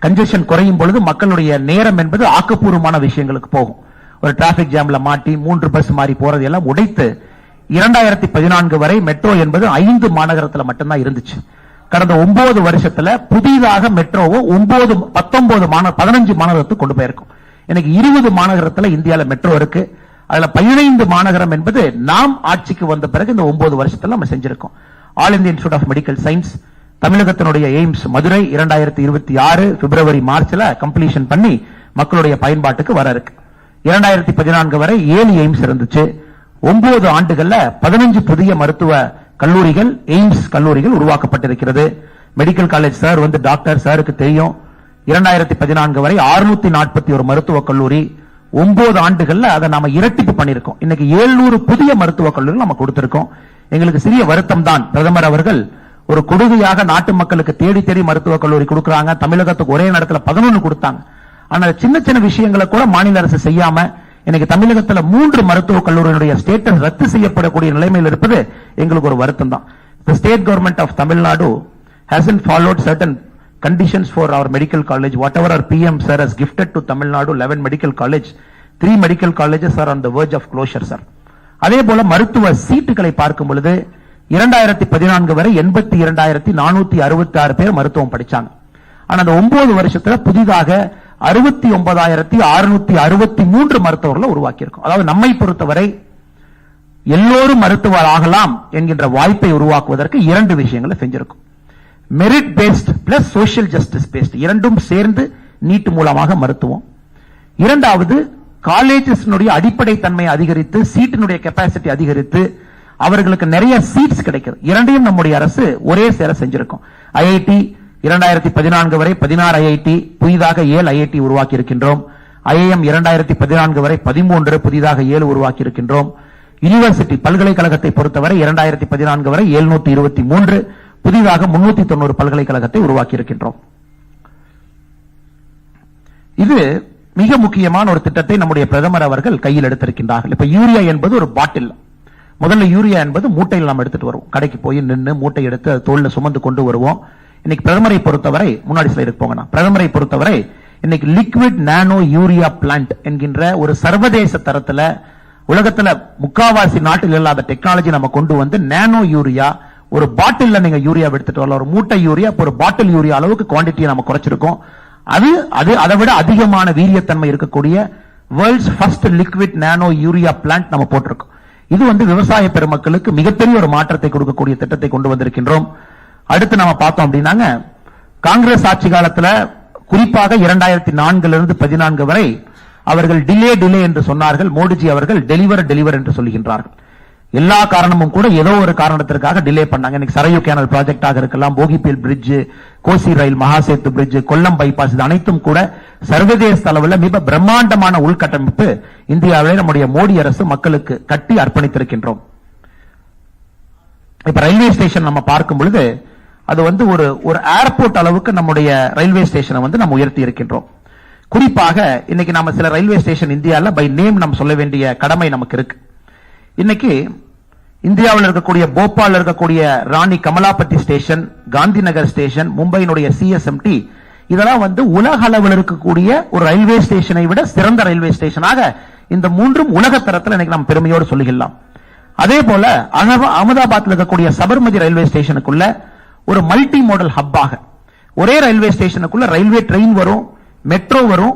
S1: கன்ஜெக்ஷன் குறையும் பொழுது மக்களுடைய நேரம் என்பது ஆக்கப்பூர்வமான விஷயங்களுக்கு போகும். ஒரு டிராபிக் ஜாம்ல மாட்டி 3 பஸ் மாறி போறது எல்லாம் உடைத்து 2014 வரை மெட்ரோ என்பது 5 மாநகரத்தில் மட்டும்தான் இருந்துச்சு. கடந்த 9 வருஷத்துல புதிதாக மெட்ரோவை 15 மாநகரத்துக்கு கொண்டு போயிருக்கும். இன்னைக்கு 20 மாநகரத்தில் இந்தியாவில் மெட்ரோ இருக்கு. அதுல 15 மாநகரம் என்பது நாம் ஆட்சிக்கு வந்த பிறகு இந்த 9 வருஷத்துல நம்ம செஞ்சிருக்கோம். All India Institute of Medical Science தமிழகத்தினுடைய எய்ம்ஸ் மதுரை 2026 பிப்ரவரி மார்ச்ல கம்ப்ளீஷன் பண்ணி மக்களுடைய பயன்பாட்டுக்கு வர இருக்கு. 2014 வரை 7 எய்ம்ஸ் இருந்துச்சு. 9 ஆண்டுகள்ல 15 புதிய மருத்துவ கல்லூரிகள், எய்ம்ஸ் கல்லூரிகள் உருவாக்கப்பட்டிருக்கிறது. மெடிக்கல் காலேஜ் சார் வந்து டாக்டர் சாருக்கு தெரியும். 2014 வரை 641 மருத்துவக் கல்லூரி, 9 ஆண்டுகள்ல அதை நாம இரட்டிப்பு பண்ணிருக்கோம். இன்னைக்கு 700 புதிய மருத்துவக் கல்லூரிகள் நம்ம கொடுத்திருக்கோம். எங்களுக்கு சிறிய வருத்தம் தான், பிரதமர் அவர்கள் ஒரு கொடுமையாக நாட்டு மக்களுக்கு தேடி தேடி மருத்துவக் கல்லூரி கொடுக்கறாங்க. தமிழகத்துக்கு ஒரே நேரத்தில் 11 கொடுத்தாங்க. ஆனா சின்ன சின்ன விஷயங்களை கூட மாநில அரசு செய்யாம இன்னைக்கு தமிழகத்தில் 3 மருத்துவக் கல்லூரியினுடைய ஸ்டேட்டஸ் ரத்து செய்யப்படக்கூடிய நிலைமையில் இருப்பது எங்களுக்கு ஒரு வருத்தம் தான். The state government of Tamil Nadu hasn't followed certain conditions for our medical college. Whatever our PM sir has gifted to Tamil Nadu 11 medical college, 3 medical colleges are on the verge of closure, sir. அதே போல மருத்துவ சீட்டுகளை பார்க்கும் பொழுது 2014 வரை 82,466 பேர் மருத்துவம் படிச்சாங்க. ஆனா அந்த 9 வருஷத்துல புதிதாக 69,663 மருத்துவர்களை உருவாக்கி இருக்கும். அதாவது நம்மை பொறுத்தவரை எல்லோரும் மருத்துவர் ஆகலாம் என்கின்ற வாய்ப்பை உருவாக்குவதற்கு 2 விஷயங்களை செஞ்சிருக்கும். Merit based plus social justice based, இரண்டும் சேர்ந்து நீட் மூலமாக மருத்துவம். இரண்டாவது, காலேஜஸ் அடிப்படை தன்மை அதிகரித்து சீட்டினுடைய கெப்பாசிட்டி அதிகரித்து அவர்களுக்கு நிறைய சீட்ஸ் கிடைக்கிறது. இரண்டையும் நம்முடைய அரசு ஒரே சேர செஞ்சிருக்கும். ஐஐடி 2014 வரை 16 ஐஐடி, புதிதாக 7 ஐஐடி உருவாக்கி இருக்கின்றோம். ஐஐஎம் 2014 வரை 13, புதிதாக 7 உருவாக்கி இருக்கின்றோம். யூனிவர்சிட்டி பல்கலைக்கழகத்தை பொறுத்தவரை 2014 வரை 723, புதிதாக 390 பல்கலைக்கழகத்தை உருவாக்கி இருக்கின்றோம். இது மிக முக்கியமான ஒரு திட்டத்தை நம்முடைய பிரதமர் அவர்கள் கையில் எடுத்திருக்கின்றார்கள். இப்ப யூரியா என்பது ஒரு பாட்டில். முதல்ல யூரியா என்பது மூட்டையில் நாம் எடுத்துட்டு வருவோம். கடைக்கு போய் நின்று மூட்டை எடுத்து தோல்ல சுமந்து கொண்டு வருவோம். இன்னைக்கு பிரதமரை பொறுத்தவரை, முன்னாடி ஸ்லைடுக்கு போங்க, பிரதமரை பொறுத்தவரை இன்னைக்கு லிக்விட் நானோ யூரியா பிளான்ட் என்கின்ற ஒரு சர்வதேச தரத்துல உலகத்துல முக்காவாசி நாட்டில் இல்லாத டெக்னாலஜி நம்ம கொண்டு வந்து நானோ யூரியா ஒரு பாட்டில் நீங்க யூரியா எடுத்துட்டு வரலாம். ஒரு மூட்டை யூரியா ஒரு பாட்டில் யூரியா அளவுக்கு குவான்டிட்டியை நம்ம குறைச்சிருக்கோம். அதை விட அதிகமான வீரியத்தன்மை இருக்கக்கூடிய வேர்ல்ட்ஸ் ஃபர்ஸ்ட் லிக்விட் நானோ யூரியா பிளான்ட் நம்ம போட்டிருக்கோம். இது வந்து விவசாய பெருமக்களுக்கு மிகப்பெரிய ஒரு மாற்றத்தை கொடுக்கக்கூடிய திட்டத்தை கொண்டு வந்திருக்கின்றோம். அடுத்து நம்ம பார்த்தோம் அப்படின்னாங்க, காங்கிரஸ் ஆட்சி காலத்துல குறிப்பாக 2004 14 வரை அவர்கள் டிலே என்று சொன்னார்கள். மோடிஜி அவர்கள் டெலிவர் என்று சொல்லுகின்றார்கள். எல்லா காரணமும் கூட ஏதோ ஒரு காரணத்திற்காக டிலே பண்ணாங்க. இன்னைக்கு சரையு கேனல் ப்ராஜெக்டாக இருக்கலாம், போகிபீல் பிரிட்ஜ், கோசி ரயில், மகாசேத்து பிரிட்ஜ், கொல்லம் பைபாஸ், இது அனைத்தும் கூட சர்வதேச அளவில் மிக பிரம்மாண்டமான உள்கட்டமைப்பு இந்தியாவிலே நம்முடைய மோடி அரசு மக்களுக்கு கட்டி அர்ப்பணித்திருக்கின்றோம். இப்ப ரயில்வே ஸ்டேஷன் நம்ம பார்க்கும் பொழுது அது வந்து ஒரு ஏர்போர்ட் அளவுக்கு நம்முடைய ரயில்வே ஸ்டேஷனை வந்து நம்ம உயர்த்தி இருக்கின்றோம். குறிப்பாக இன்னைக்கு நம்ம சில ரயில்வே ஸ்டேஷன் இந்தியாவில் பை நேம் நம்ம சொல்ல வேண்டிய கடமை நமக்கு இருக்கு. இன்னைக்கு இந்தியாவில் இருக்கக்கூடிய போபால் இருக்கக்கூடிய ராணி Kamalapati station, Gandhi Nagar station, மும்பையினுடைய CSMT, இதெல்லாம் வந்து உலக அளவில் இருக்கக்கூடிய ஒரு ரயில்வே ஸ்டேஷனை விட சிறந்த ரயில்வே ஸ்டேஷனாக இந்த மூன்றும் உலக தரத்தில் இன்னைக்கு நாம் பெருமையோடு சொல்லிக்கலாம். அதே போல அகமதாபாத்தில் இருக்கக்கூடிய சபர்மதி ரயில்வே ஸ்டேஷனுக்குள்ள ஒரு மல்டி மோடல் ஹப்பாக ஒரே ரயில்வே ஸ்டேஷனுக்குள்ள ரயில்வே ட்ரெயின் வரும், மெட்ரோ வரும்,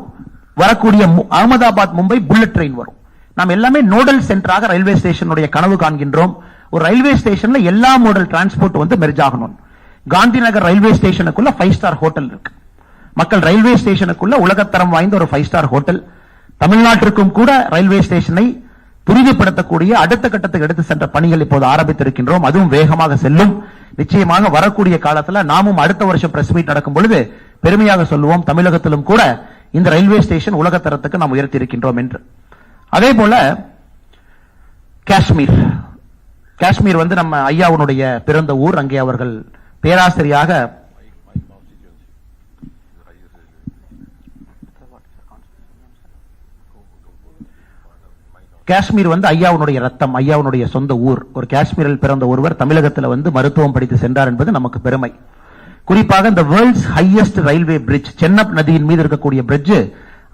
S1: வரக்கூடிய அகமதாபாத் மும்பை புல்லட் ட்ரெயின் வரும். நாம் எல்லாமே நோடல் சென்டராக ரயில்வே ஸ்டேஷனுடைய கனவு காண்கின்றோம். ஒரு ரயில்வே ஸ்டேஷன்ல எல்லா மோடல் டிரான்ஸ்போர்ட் வந்து மெர்ஜ் ஆகணும். Gandhi Nagar railway ஸ்டேஷனுக்குள்ள 5 star hotel இருக்கு. மக்கள் ரயில்வே ஸ்டேஷனுக்குள்ள உலகத்தரம் வாய்ந்த ஒரு 5 ஸ்டார் ஹோட்டல். தமிழ்நாட்டிற்கும் கூட ரயில்வே ஸ்டேஷனை துரிதப்படுத்தக்கூடிய அடுத்த கட்டத்துக்கு எடுத்து சென்ற பணிகள் இப்போது ஆரம்பித்திருக்கின்றோம். அதுவும் வேகமாக செல்லும். நிச்சயமாக வரக்கூடிய காலத்தில் நாமும் அடுத்த வருஷம் பிரஸ் மீட் நடக்கும் பொழுது பெருமையாக சொல்லுவோம், தமிழகத்திலும் கூட இந்த ரயில்வே ஸ்டேஷன் உலகத்தரத்துக்கு நாம் உயர்த்தி இருக்கின்றோம் என்று. அதே போல காஷ்மீர் வந்து நம்ம ஐயாவுடைய பிறந்த ஊர். அங்கே அவர்கள் பேராசிரியாக காஷ்மீர் வந்து ஐயாவுடைய ரத்தம், ஐயாவுடைய சொந்த ஊர். ஒரு காஷ்மீரில் பிறந்த ஒருவர் தமிழகத்தில் வந்து மருத்துவம் படித்து சென்றார் என்பது நமக்கு பெருமை. குறிப்பாக இந்த வேர்ல்ட்ஸ் ஹையஸ்ட் ரயில்வே பிரிட்ஜ், சென்னப் நதியின் மீது இருக்கக்கூடிய பிரிட்ஜ்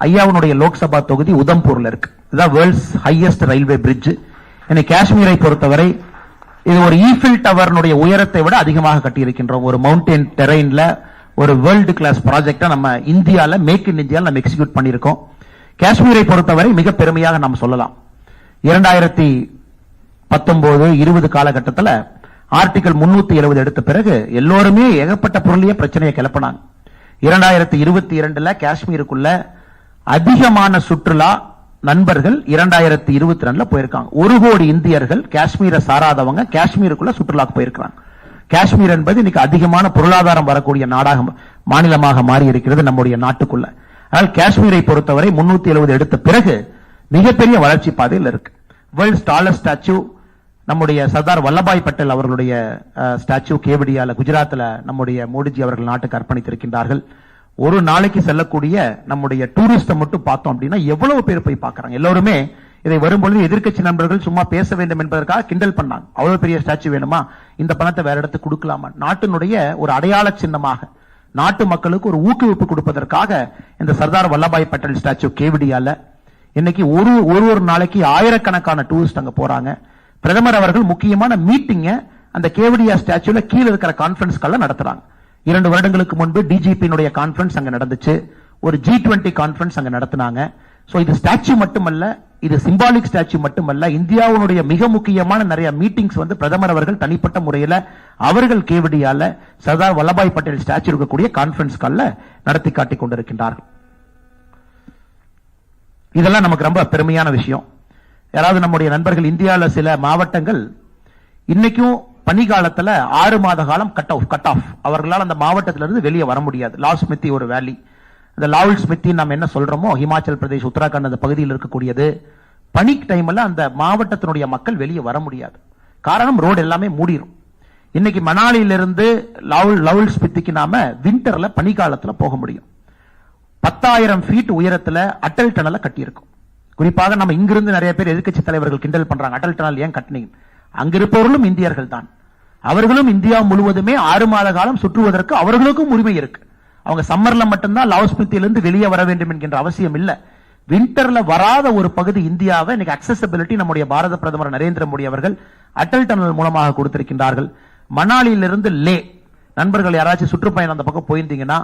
S1: ஐயாவுடைய லோக்சபா தொகுதி உதம்பூர்ல இருக்கு. இதுதான் வேர்ல்ட்ஸ் ஹையஸ்ட் ரயில்வே பிரிட்ஜ். காஷ்மீரை பொறுத்தவரை இது ஒரு ஈஃபில் டவர்னுடைய உயரத்தை விட அதிகமாக கட்டியிருக்கின்றோம். ஒரு மவுண்டன் டெரெயின்ல ஒரு வேர்ல்டு கிளாஸ் ப்ராஜெக்டா நம்ம இந்தியால, மேக் இன் இந்தியால நம்ம எக்ஸிக்யூட் பண்ணியிருக்கோம். காஷ்மீரை பொறுத்தவரை மிக பெருமையாக நாம் சொல்லலாம். 2019-20 காலகட்டத்தில் ஆர்டிகல் 370 எடுத்த பிறகு எல்லோருமே ஏகப்பட்ட பொருளிய பிரச்சனையை கிளப்பினாங்க. 2022 காஷ்மீருக்குள்ள அதிகமான சுற்றுலா நண்பர்கள் 2022 போயிருக்காங்க. 1 கோடி இந்தியர்கள் காஷ்மீரை சாராதவங்க காஷ்மீருக்குள்ள சுற்றுலாக்கு போயிருக்காங்க. காஷ்மீர் என்பது இன்னைக்கு அதிகமான பொருளாதாரம் வரக்கூடிய நாடாக, மாநிலமாக மாறி இருக்கிறது நம்முடைய நாட்டுக்குள்ள. ஆனால் காஷ்மீரை பொறுத்தவரை 370 எடுத்த பிறகு மிகப்பெரிய வளர்ச்சி பாதையில் இருக்கு. வேர்ல்ட்ஸ் டாலஸ்ட் ஸ்டாச்சு நம்முடைய சர்தார் வல்லபாய் பட்டேல் அவர்களுடைய ஸ்டாச்சு கேவடியால குஜராத்தில் நம்முடைய மோடிஜி அவர்கள் நாட்டுக்கு அர்ப்பணித்திருக்கின்றார்கள். ஒரு நாளைக்கு செல்லக்கூடிய நம்முடைய டூரிஸ்ட் மட்டும் பார்த்தோம் அப்படின்னா எவ்வளவு பேர் போய் பார்க்கறாங்க. எல்லாருமே இதை வரும்பொழுது எதிர்க்கட்சி நண்பர்கள் சும்மா பேச வேண்டும் என்பதற்காக கிண்டல் பண்ணாங்க. அவ்வளவு பெரிய ஸ்டாச்சு வேணுமா, இந்த பணத்தை வேற இடத்துக்கு கொடுக்கலாமா? நாட்டினுடைய ஒரு அடையாள சின்னமாக, நாட்டு மக்களுக்கு ஒரு ஊக்குவிப்பு கொடுப்பதற்காக இந்த சர்தார் வல்லபாய் பட்டேல் ஸ்டாச்சு கேவடியால இன்னைக்கு ஒரு நாளைக்கு ஆயிரக்கணக்கான டூரிஸ்ட் அங்க போறாங்க. பிரதமர் அவர்கள் முக்கியமான மீட்டிங்க அந்த கேவடியா ஸ்டாச்சுல கீழே இருக்கிற கான்பரன்ஸ் கால்ல நடத்துறாங்க. 2 வருடங்களுக்கு முன்பு டிஜிபியினுடைய கான்பரன்ஸ் அங்க நடந்துச்சு. ஒரு G20 கான்பரன்ஸ் அங்க நடத்தினாங்க. சோ இது ஸ்டாச்சு மட்டுமல்ல, இது சிம்பாலிக் ஸ்டாச்சு மட்டுமல்ல, இந்தியாவுடைய மிக முக்கியமான நிறைய மீட்டிங்ஸ் வந்து பிரதமர் அவர்கள் தனிப்பட்ட முறையில் அவர்கள் கேவடியால சர்தார் வல்லபாய் பட்டேல் ஸ்டாச்சு இருக்கக்கூடிய கான்பரன்ஸ் கால்ல நடத்தி காட்டிக் கொண்டிருக்கின்றார்கள். இதெல்லாம் நமக்கு ரொம்ப பெருமையான விஷயம். யாராவது நம்முடைய நண்பர்கள் இந்தியாவில் சில மாவட்டங்கள் இன்னைக்கும் பனிகாலத்தில் 6 மாத காலம் கட் ஆஃப் அவர்களால் அந்த மாவட்டத்திலிருந்து வெளியே வர முடியாது. லால் ஸ்மித்தி ஒரு வேலி, இந்த லால் ஸ்மித்தி நம்ம என்ன சொல்றோமோ ஹிமாச்சல் பிரதேஷ், உத்தராகண்ட் அந்த பகுதியில் இருக்கக்கூடியது, பனி டைம்ல அந்த மாவட்டத்தினுடைய மக்கள் வெளியே வர முடியாது. காரணம் ரோடு எல்லாமே மூடிடும். இன்னைக்கு மணாலியிலிருந்து லால் ஸ்மித்திக்கு நாம விண்டர்ல பனிக்காலத்தில் போக முடியும். 10,000 ஃபீட் உயரத்துல அட்டல் டனலை கட்டியிருக்கும். குறிப்பாக நம்ம இங்கிருந்து நிறைய பேர் எதிர்க்கட்சி தலைவர்கள் கிண்டல் பண்றாங்க, அட்டல் டனல் ஏன் கட்டினீங்க? அங்கிருப்பவர்களும் இந்தியர்கள் தான். அவர்களும் இந்தியா முழுவதுமே 6 மாத காலம் சுற்றுவதற்கு அவர்களுக்கும் உரிமை இருக்கு. அவங்க சம்மர்ல மட்டும்தான் லாஸ்மித்தியிலிருந்து வெளியே வர வேண்டும் என்கின்ற அவசியம் இல்ல. விண்டர்ல வராத ஒரு பகுதி இந்தியாவை இன்னைக்கு அக்சசபிலிட்டி நம்முடைய பாரத பிரதமர் நரேந்திர மோடி அவர்கள் அட்டல் டனல் மூலமாக கொடுத்திருக்கின்றார்கள். மணாலியிலிருந்து லே நண்பர்கள் யாராச்சும் சுற்றுப்பயணம் அந்த பக்கம் போயிருந்தீங்கன்னா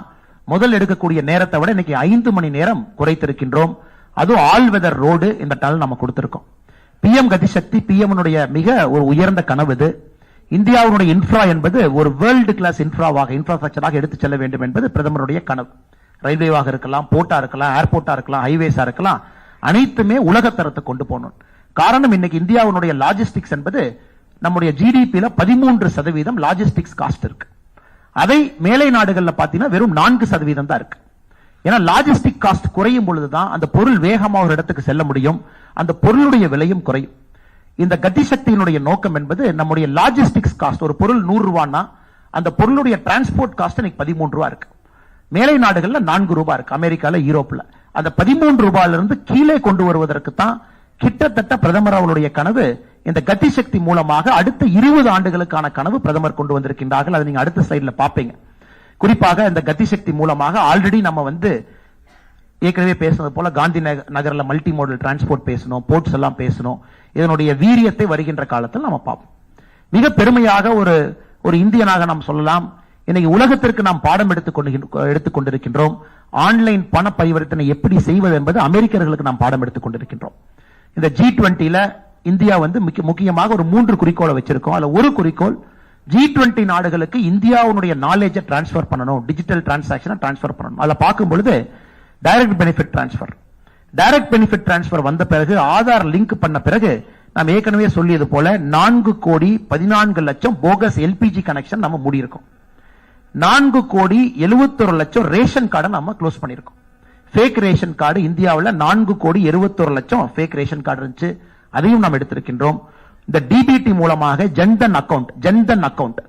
S1: முதல் எடுக்கக்கூடிய நேரத்தை விட இன்னைக்கு 5 மணி நேரம் குறைத்திருக்கின்றோம். அதுவும் ஆல் வெதர் ரோடு இந்த டனல் நம்ம கொடுத்திருக்கோம். பிஎம் கதிசக்தி பிஎம்னுடைய மிக ஒரு உயர்ந்த கனவு இது. இந்தியாவுடைய இன்ஃப்ரா என்பது ஒரு வேர்ல்டு கிளாஸ் இன்ஃப்ராஸ்ட்ரக்சராக எடுத்து செல்ல வேண்டும் என்பது பிரதமருடைய கனவு. ரயில்வேவாக இருக்கலாம், போர்ட்டா இருக்கலாம், ஏர்போர்ட்டா இருக்கலாம், ஹைவேஸா இருக்கலாம், அனைத்துமே உலகத்தரத்தை கொண்டு போகணும். காரணம் இன்னைக்கு இந்தியாவுடைய லாஜிஸ்டிக்ஸ் என்பது நம்முடைய ஜிடிபியில 13% லாஜிஸ்டிக்ஸ் காஸ்ட் இருக்கு. அதை மேலை நாடுகள்ல பாத்தீங்கன்னா வெறும் 4% தான் இருக்கு. ஏன்னா லாஜிஸ்டிக் காஸ்ட் குறையும் பொழுதுதான் அந்த பொருள் வேகமாக ஒரு இடத்துக்கு செல்ல முடியும், அந்த பொருளுடைய விலையும் குறையும். இந்த கதிசக்தியினுடைய நோக்கம் என்பது நம்முடைய லாஜிஸ்டிக்ஸ் காஸ்ட், ஒரு பொருள் 100 ரூபாய்னா அந்த பொருளுடைய டிரான்ஸ்போர்ட் காஸ்ட் இன்னைக்கு 13 ரூபாய் இருக்கு. மேலை நாடுகள்ல 4 ரூபாய் இருக்கு, அமெரிக்கால, யூரோப்ல. அந்த 13 ரூபாயில இருந்து கீழே கொண்டு வருவதற்கு தான் கிட்டத்தட்ட பிரதமர் அவருடைய கனவு. இந்த கதிசக்தி மூலமாக அடுத்த 20 ஆண்டுகளுக்கான கனவு பிரதமர் கொண்டு வந்திருக்கின்றார்கள். அதை நீங்க அடுத்த ஸ்லைட்ல பாப்பீங்க. குறிப்பாக இந்த கதிசக்தி மூலமாக ஆல்ரெடி நம்ம ஏற்கனவே பேசுனது போல காந்தி நகர்ல மல்டி மோடல் டிரான்ஸ்போர்ட் பேசணும், போர்ட்ஸ் எல்லாம் பேசணும். இதனுடைய வீரியத்தை வருகின்ற காலத்தில் நம்ம பார்ப்போம். மிக பெருமையாக ஒரு இந்தியனாக நாம் சொல்லலாம், இன்னைக்கு உலகத்திற்கு நாம் பாடம் எடுத்துக் கொண்டிருக்கின்றோம். ஆன்லைன் பண பரிவர்த்தனை எப்படி செய்வது என்பது அமெரிக்கர்களுக்கு நாம் பாடம் எடுத்துக் கொண்டிருக்கின்றோம். இந்த G20ல இந்தியா வந்து முக்கியமாக ஒரு 3 குறிக்கோளை வச்சிருக்கோம். அதுல ஒரு குறிக்கோள் G20 நாடுகளுக்கு இந்தியாவுடைய நாலேஜை டிரான்ஸ்பர் பண்ணணும், டிஜிட்டல் டிரான்சாக்சனை டிரான்ஸ்பர் பண்ணணும். அதுல பார்க்கும் பொழுது டைரக்ட் பெனிஃபிட் டிரான்ஸ்பர் வந்த பிறகு ஆதார் லிங்க் பண்ண பிறகு நாம் ஏற்கனவே சொல்லியது போல 4,14,00,000 போகஸ் எல்பிஜி கனெக்ஷன் நம்ம மூடி இருக்கோம். 4,71,00,000 ரேஷன் கார்டை நம்ம க்ளோஸ் பண்ணிருக்கோம். ஃபேக் ரேஷன் கார்டு இந்தியாவில் 4,71,00,000 ஃபேக் ரேஷன் கார்டு இருந்துச்சு, அதையும் நாம் எடுத்திருக்கின்றோம். இந்த டிபிடி மூலமாக ஜன்தன் அக்கவுண்ட்,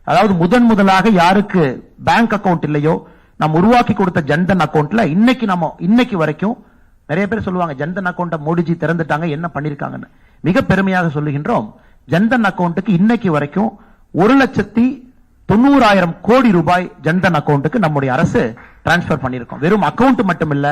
S1: அதாவது முதலாக யாருக்கு பேங்க் அக்கவுண்ட் இல்லையோ நாம் உருவாக்கி கொடுத்த ஜன்தன் அக்கவுண்ட்ல இன்னைக்கு வரைக்கும் நிறைய பேர் சொல்லுவாங்க ஜன்தன் அக்கவுண்ட மோடிஜி திறந்துட்டாங்க, என்ன பண்ணிருக்காங்கன்னு. மிக பெருமையாக சொல்லுகின்றோம், ஜன்தன் அக்கவுண்ட்டுக்கு இன்னைக்கு வரைக்கும் 1,90,000 கோடி ரூபாய் ஜன்தன் அக்கவுண்ட்டுக்கு நம்முடைய அரசு டிரான்ஸ்பர் பண்ணிருக்கோம். வெறும் அக்கவுண்ட் மட்டும் இல்ல,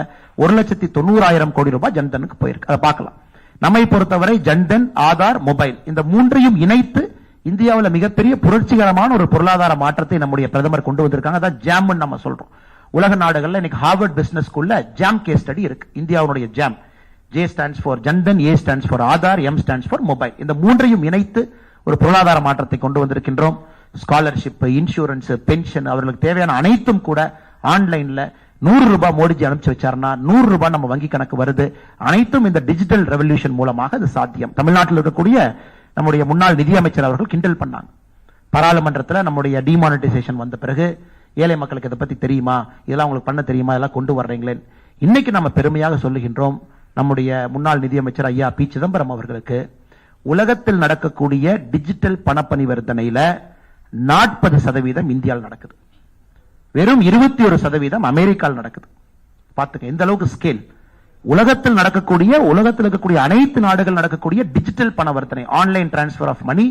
S1: 1,90,000 கோடி ரூபாய் ஜன்தனுக்கு போயிருக்கு. அதை பார்க்கலாம். நம்மை பொறுத்தவரை ஜன்தன், ஆதார், மொபைல் இந்த மூன்றையும் இணைத்து இந்தியாவில் மிகப்பெரிய புரட்சிகரமான ஒரு பொருளாதார மாற்றத்தை நம்முடைய பிரதமர் கொண்டு வந்திருக்காங்க. அதான் ஜாம் நம்ம சொல்றோம். உலக நாடுகள்ல இன்னைக்கு ஹார்வர்ட் பிசினஸ் ஸ்கூல்ல ஜாம் கேஸ் ஸ்டடி இருக்கு. இந்தியாவுடைய jam, J stands for Jan Dhan, A stands for Aadhaar, M stands for mobile. இந்த மூன்றையும் இணைத்து ஒரு பொருளாதார மாற்றத்தை கொண்டு வந்திருக்கின்றோம். ஸ்காலர்ஷிப், இன்சூரன்ஸ், பென்ஷன், அவர்களுக்கு தேவையான அனைத்தும் கூட ஆன்லைன்ல 100 ரூபாய் மோடிஜி அனுப்பிச்சு வச்சாருன்னா 100 ரூபாய் நம்ம வங்கி கணக்கு வருது. அனைத்தும் இந்த டிஜிட்டல் ரெவல்யூஷன் மூலமாக அது சாத்தியம். தமிழ்நாட்டில் இருக்கக்கூடிய நம்முடைய முன்னாள் நிதியமைச்சர் அவர்கள் கிண்டல் பண்ணாங்க. பாராளுமன்றத்தில் நம்முடைய டிமானிட்டைசேஷன் வந்த பிறகு ஏழை மக்களுக்கு இதை பத்தி தெரியுமா, இதெல்லாம் உங்களுக்கு பண்ண தெரியுமா, இதெல்லாம் கொண்டு வர்றீங்களே. இன்னைக்கு நம்ம பெருமையாக சொல்லுகின்றோம், நம்முடைய முன்னாள் நிதியமைச்சர் ஐயா பி சிதம்பரம் அவர்களுக்கு உலகத்தில் நடக்கக்கூடிய டிஜிட்டல் பண பரிவர்த்தனையில 40% இந்தியாவில் நடக்குது, வெறும் 21% அமெரிக்காவில் நடக்குது. பாத்துக்க எந்த அளவுக்கு ஸ்கேல். உலகத்தில் இருக்கக்கூடிய அனைத்து நாடுகள் நடக்கக்கூடிய டிஜிட்டல் பணவர்த்தனை, ஆன்லைன் டிரான்ஸ்பர் ஆஃப் மணி,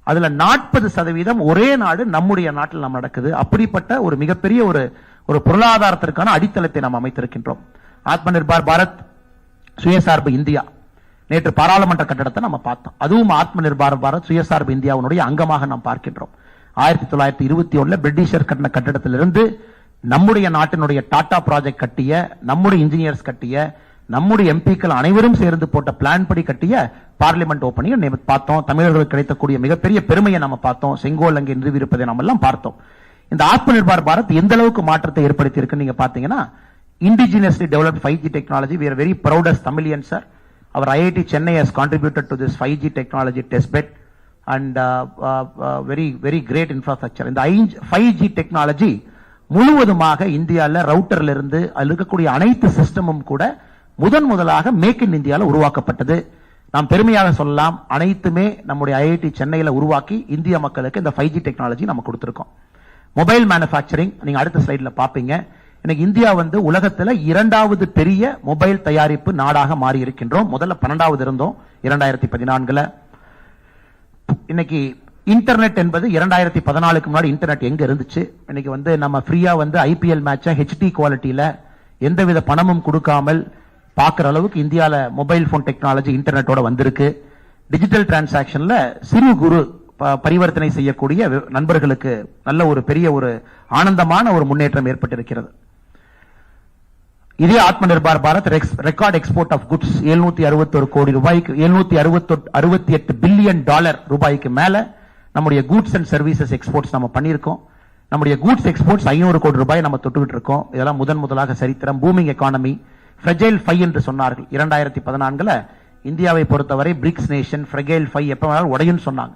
S1: அதுல 40% ஒரே நாடு நம்முடைய நாட்டில் நாம் நடக்குது. அப்படிப்பட்ட ஒரு மிகப்பெரிய ஒரு பொருளாதாரத்திற்கான அடித்தளத்தை நாம் அமைத்திருக்கின்றோம். ஆத்ம நிர்பார் பாரத், சுயசார்பு இந்தியா, நேற்று பாராளுமன்ற கட்டடத்தை நம்ம பார்த்தோம். அதுவும் ஆத்ம நிர்பார் பாரத், சுயசார்பு இந்தியாவுடைய அங்கமாக நாம் பார்க்கின்றோம். 1921 பிரிட்டிஷர் கட்டின கட்டடத்திலிருந்து நம்முடைய நாட்டினுடைய டாடா ப்ராஜெக்ட் கட்டிய, நம்முடைய இன்ஜினியர்ஸ் கட்டிய, நம்முடைய எம்பிக்கள் அனைவரும் சேர்ந்து போட்ட பிளான் படி கட்டிய பார்லிமெண்ட் ஓபனிங் பார்த்தோம். தமிழர்களுக்கு கிடைக்கக்கூடிய மிகப்பெரிய பெருமையை நம்ம பார்த்தோம். செங்கோல் அங்கே நிறுவியிருப்பதை நம்ம எல்லாம் பார்த்தோம். இந்த ஆத்ம நிர்பார் பாரத் எந்த அளவுக்கு மாற்றத்தை ஏற்படுத்தி இருக்கு நீங்க பாத்தீங்கன்னா, indigenously developed 5G technology. We are very proud as Tamilians, sir. Our IIT Chennai has contributed to this 5G technology testbed and very great infrastructure. இந்த 5G technology முழுவதுமாக இந்தியாவில் ரவுட்டர்ல இருந்து அதில் இருக்கக்கூடிய அனைத்து சிஸ்டமும் கூட முதலாக மேக் இன் இந்தியாவில் உருவாக்கப்பட்டது. நாம் பெருமையாக சொல்லலாம், அனைத்துமே நம்முடைய ஐஐடி சென்னையில் உருவாக்கி இந்திய மக்களுக்கு இந்த 5G டெக்னாலஜி நம்ம கொடுத்திருக்கோம். மொபைல் மேனுஃபேக்சரிங் நீங்க அடுத்த ஸ்லைட்ல பாப்பீங்க. இன்னைக்கு இந்தியா வந்து உலகத்துல 2வது பெரிய மொபைல் தயாரிப்பு நாடாக மாறி இருக்கின்றோம். முதல்ல 12வது இருந்தோம் 2014. இன்னைக்கு இன்டர்நெட் என்பது 2014க்கு முன்னாடி இன்டர்நெட் எங்க இருந்துச்சு? இன்னைக்கு வந்து நம்ம ஃப்ரீயா வந்து ஐபிஎல் மேட்சை ஹெச்டி குவாலிட்டியில எந்தவித பணமும் கொடுக்காமல் பார்க்கிற அளவுக்கு இந்தியால மொபைல் போன் டெக்னாலஜி இன்டர்நெட்டோட வந்திருக்கு. டிஜிட்டல் டிரான்சாக்சன்ல சிறு குறு பரிவர்த்தனை செய்யக்கூடிய நண்பர்களுக்கு நல்ல ஒரு பெரிய ஒரு ஆனந்தமான ஒரு முன்னேற்றம் ஏற்பட்டிருக்கிறது. இதே Atma Nirbhar Bharat record export of goods 761 கோடி ரூபாய்க்கு, 768 பில்லியன் டாலர் ரூபாய்க்கு மேல நம்முடைய கூட்ஸ் அண்ட் சர்வீசஸ் எக்ஸ்போர்ட்ஸ் நம்ம பண்ணியிருக்கோம். நம்முடைய கூட்ஸ் எக்ஸ்போர்ட்ஸ் 500 கோடி ரூபாய் நம்ம தொட்டுக்கிட்டு இருக்கோம். இதெல்லாம் முதலாக சரித்திரம். பூமிங் எக்கானமி, ஃப்ரெஜைல் 5 என்று சொன்னார்கள் 2014. இந்தியாவை பொறுத்தவரை பிரிக்ஸ் நேஷன், ஃப்ரெஜைல் 5 எப்ப வேணாலும் உடையும் சொன்னாங்க.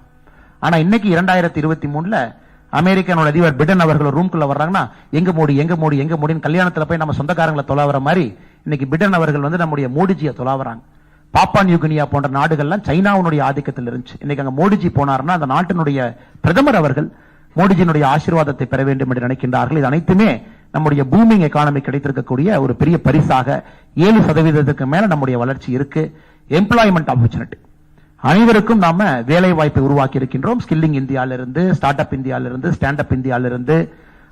S1: ஆனா இன்னைக்கு 2023 அமெரிக்கனோட அதிபர் பிடன் அவர்கள் ரூம்குள்ள வர்றாங்கன்னா எங்க மோடி கல்யாணத்துல போய் நம்ம சொந்தக்காரங்களை தொலாவற மாதிரி இன்னைக்கு பிடன் அவர்கள் வந்து நம்முடைய மோடிஜியை தொலாவறாங்க. பாப்பா நியூகினியா போன்ற நாடுகள்லாம் சைனாவுடைய ஆதிக்கத்தில் இருந்துச்சு. இன்னைக்கு அங்க மோடிஜி போனார்னா அந்த நாட்டினுடைய பிரதமர் அவர்கள் மோடிஜியினுடைய ஆசீர்வாதத்தை பெற வேண்டும் என்று நினைக்கின்றார்கள். இது அனைத்துமே நம்முடைய பூமிங் எக்கானமி கிடைத்திருக்கக்கூடிய ஒரு பெரிய பரிசாக. 7% மேல நம்முடைய வளர்ச்சி இருக்கு. எம்ப்ளாய்மெண்ட் ஆப்பர்ச்சுனிட்டி, அனைவருக்கும் நாம வேலை வாய்ப்பை உருவாக்கி இருக்கின்றோம். ஸ்கில்லிங் இந்தியாவிலிருந்து, ஸ்டார்ட் அப் இந்தியாவிலிருந்து, ஸ்டாண்ட் அப் இந்தியாவிலிருந்து,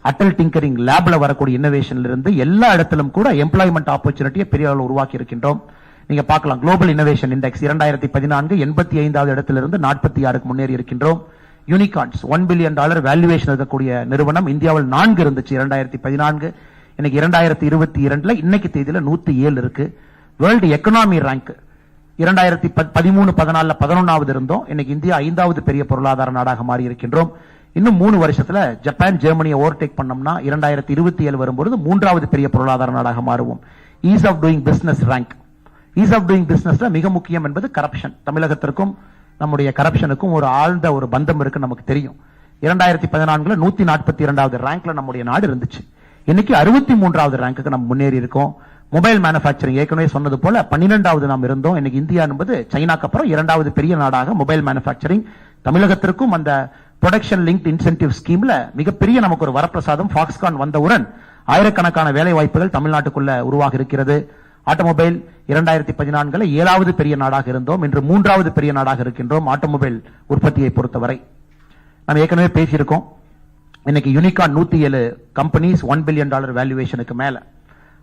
S1: அட்டல் டிங்கரிங் லேப்ல வரக்கூடிய இன்னோவேஷன்ல இருந்து எல்லா இடத்திலும் கூட எம்ப்ளாய்மெண்ட் ஆப்பர்ச்சுனிட்டியை பெரிய அளவில் உருவாக்கி இருக்கின்றோம். நீங்க பார்க்கலாம், குளோபல் இன்னோவேஷன் இண்டெக்ஸ் 2014 85வது இடத்திலிருந்து 46க்கு முன்னேறி இருக்கின்றோம். யூனிகார்ன்ஸ் $1 பில்லியன் வேல்யூவேஷன் இருக்கக்கூடிய நிறுவனம் இந்தியாவில் 4 இருந்துச்சு 2014. இன்னைக்கு 2022 இன்னைக்கு தேதியில 107 இருக்கு. வேர்ல்டு எக்கனாமி ரேங்க் 2013-14 11வது இருந்தோம். இன்னைக்கு இந்தியா 5வது பெரிய பொருளாதார நாடாக மாறி இருக்கின்றோம். இன்னும் 3 வருஷத்துல ஜப்பான் ஜெர்மனியை ஓவர்டேக் பண்ணோம்னா 2027 வரும்போது 3வது பெரிய பொருளாதார நாடாக மாறுவோம். Ease of doing business rank. Ease of doing பிசினஸ்ல மிக முக்கியம் என்பது கரப்ஷன். தமிழகத்திற்கும் நம்முடைய கரப்ஷனுக்கும் ஒரு ஆழ்ந்த ஒரு பந்தம் இருக்கு நமக்கு தெரியும். 2014 142வது ரேங்க்ல நம்முடைய நாடு இருந்துச்சு. இன்னைக்கு 63வது ரேங்க்கு நம்ம முன்னேறி இருக்கோம். மொபைல் மேனுபேக்சரிங் ஏற்கனவே சொன்னது போல 12வது நாம் இருந்தோம். இன்னைக்கு இந்தியா என்பது சைனாக்கு அப்புறம் 2வது பெரிய நாடாக மொபைல் மேனுபேக்சரிங். தமிழகத்திற்கும் அந்த ப்ரொடக்ஷன் லிங்க்ட் இன்சென்டிவ் ஸ்கீம்ல மிகப்பெரிய நமக்கு ஒரு வரப்பிரசாதம் ஃபாக்ஸ்கான் வந்தவுடன் ஆயிரக்கணக்கான வேலை வாய்ப்புகள் தமிழ்நாட்டுக்குள்ள உருவாக இருக்கிறது. ஆட்டோமொபைல் 2014 7வது பெரிய நாடாக இருந்தோம். இன்று 3வது பெரிய நாடாக இருக்கின்றோம் ஆட்டோமொபைல் உற்பத்தியை பொறுத்தவரை. நம்ம ஏற்கனவே பேசியிருக்கோம். இன்னைக்கு யூனிகார்ன் 107 கம்பெனிஸ் $1 பில்லியன் வேல்யூவேஷனுக்கு மேல.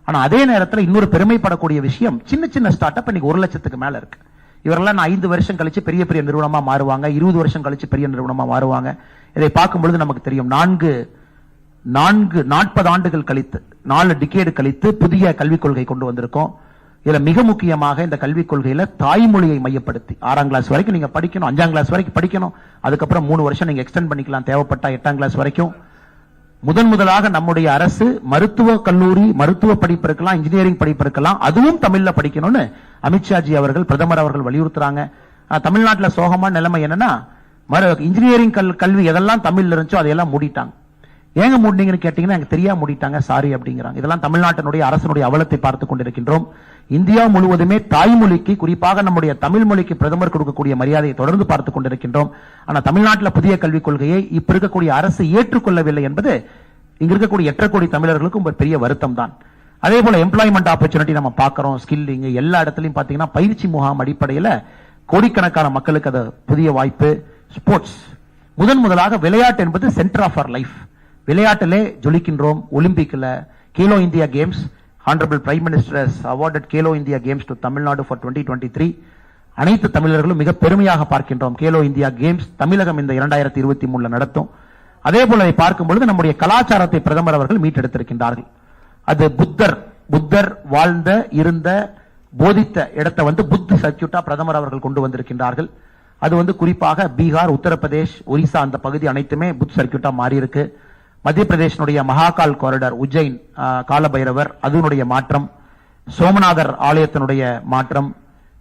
S1: ஆனா அதே நேரத்தில் இன்னொரு பெருமைப்படக்கூடிய விஷயம், சின்ன சின்ன ஸ்டார்ட் அப் இன்னைக்கு 1 லட்சத்துக்கு மேல இருக்கு. இவரெல்லாம் 5 வருஷம் கழிச்சு பெரிய பெரிய நிறுவனமா மாறுவாங்க, 20 வருஷம் கழிச்சு பெரிய நிறுவனமா மாறுவாங்க. இதை பார்க்கும் பொழுது நமக்கு தெரியும் 40 ஆண்டுகள் கழித்து 4 டிகேடு கழித்து புதிய கல்விக் கொள்கை கொண்டு வந்திருக்கோம். இதுல மிக முக்கியமாக இந்த கல்விக் கொள்கையில தாய்மொழியை மையப்படுத்தி 6ஆம் கிளாஸ் வரைக்கும் நீங்க படிக்கணும், 5ஆம் கிளாஸ் வரைக்கும் படிக்கணும், அதுக்கப்புறம் 3 வருஷம் நீங்க எக்ஸ்டெண்ட் பண்ணிக்கலாம் தேவைப்பட்டா 8ஆம் கிளாஸ் வரைக்கும். முதலாக நம்முடைய அரசு மருத்துவ கல்லூரி மருத்துவ படிப்பு இருக்கலாம், இன்ஜினியரிங் படிப்பு இருக்கலாம், அதுவும் தமிழ்ல படிக்கணும்னு அமித்ஷாஜி அவர்கள் பிரதமர் அவர்கள் வலியுறுத்துறாங்க. தமிழ்நாட்டில் சோகமான நிலைமை என்னன்னா இன்ஜினியரிங் கல்வி எதெல்லாம் தமிழ்ல இருந்துச்சோ அதையெல்லாம் மூடிட்டாங்க. ஏங்க மூடினீங்கன்னு கேட்டீங்கன்னா எனக்கு தெரியாம மூடிட்டாங்க சாரி அப்படிங்கிறாங்க. இதெல்லாம் தமிழ்நாட்டினுடைய அரசனுடைய அவலத்தை பார்த்துக் கொண்டிருக்கின்றோம். இந்தியா முழுவதுமே தாய்மொழிக்கு குறிப்பாக நம்முடைய தமிழ் மொழிக்கு பிரதமர் கொடுக்கக்கூடிய மரியாதையை தொடர்ந்து பார்த்துக் கொண்டிருக்கின்றோம். ஆனா தமிழ்நாட்டில் புதிய கல்விக் கொள்கையை இப்ப இருக்கக்கூடிய அரசு ஏற்றுக்கொள்ளவில்லை என்பது இங்க இருக்கக்கூடிய 8 கோடி தமிழர்களுக்கும் ஒரு பெரிய வருத்தம் தான். அதே போல எம்ப்ளாய்மெண்ட் ஆப்பர்ச்சுனிட்டி நம்ம பார்க்கிறோம், ஸ்கில்லிங் எல்லா இடத்துலையும் பாத்தீங்கன்னா பயிற்சி முகாம் அடிப்படையில் கோடிக்கணக்கான மக்களுக்கு அது புதிய வாய்ப்பு. ஸ்போர்ட்ஸ் முதலாக விளையாட்டு என்பது சென்டர் ஆஃப் அவர் லைஃப். விளையாட்டிலே ஜொலிக்கின்றோம். ஒலிம்பிக்ல Khelo India games, Honorable Prime Minister has awarded Khelo India games to Tamil Nadu for 2023. அனைத்து தமிழர்களும் மிக பெருமையாக பார்க்கின்றோம். கேலோ இந்தியா கேம்ஸ் தமிழகம் இந்த 2023 நடத்தும். அதே போல பார்க்கும் பொழுது நம்முடைய கலாச்சாரத்தை பிரதமர் அவர்கள் மீட்டெடுத்திருக்கின்றார்கள். அது புத்தர் வாழ்ந்த இருந்த போதித்த இடத்தை புத் சர்க்கியூட்டா பிரதமர் அவர்கள் கொண்டு வந்திருக்கின்றார்கள். அது குறிப்பாக பீகார், உத்தரப்பிரதேஷ், ஒரிசா அந்த பகுதி அனைத்துமே புத் சர்க்கியூட்டா மாறி இருக்கு. மத்திய பிரதேசனுடைய மகாகால் காரிடார், உஜ்ஜைன் காலபைரவர் அதனுடைய மாற்றம், சோமநாதர் ஆலயத்தினுடைய மாற்றம்,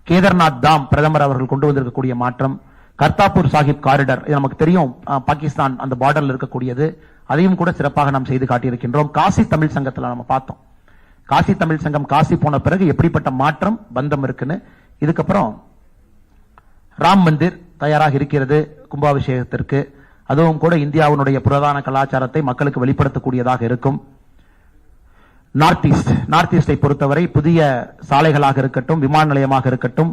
S1: கேதார்நாத் தாம் பிரதமர் அவர்கள் கொண்டு வந்திருக்கக்கூடிய மாற்றம், கர்த்தாப்பூர் சாஹிப் காரிடார் நமக்கு தெரியும் பாகிஸ்தான் அந்த பார்டர்ல இருக்கக்கூடியது, அதையும் கூட சிறப்பாக நாம் செய்து காட்டியிருக்கின்றோம். காசி தமிழ் சங்கத்தில் நம்ம பார்த்தோம். காசி தமிழ் சங்கம் காசி போன பிறகு எப்படிப்பட்ட மாற்றம் பந்தம் இருக்குன்னு. இதுக்கப்புறம் ராம் மந்திர் தயாராக இருக்கிறது கும்பாபிஷேகத்திற்கு. அதுவும் கூட இந்தியாவுடைய பிரதான கலாச்சாரத்தை மக்களுக்கு வெளிப்படுத்தக்கூடியதாக இருக்கும். நார்த் ஈஸ்டை பொறுத்தவரை புதிய சாலைகளாக இருக்கட்டும், விமான நிலையமாக இருக்கட்டும்,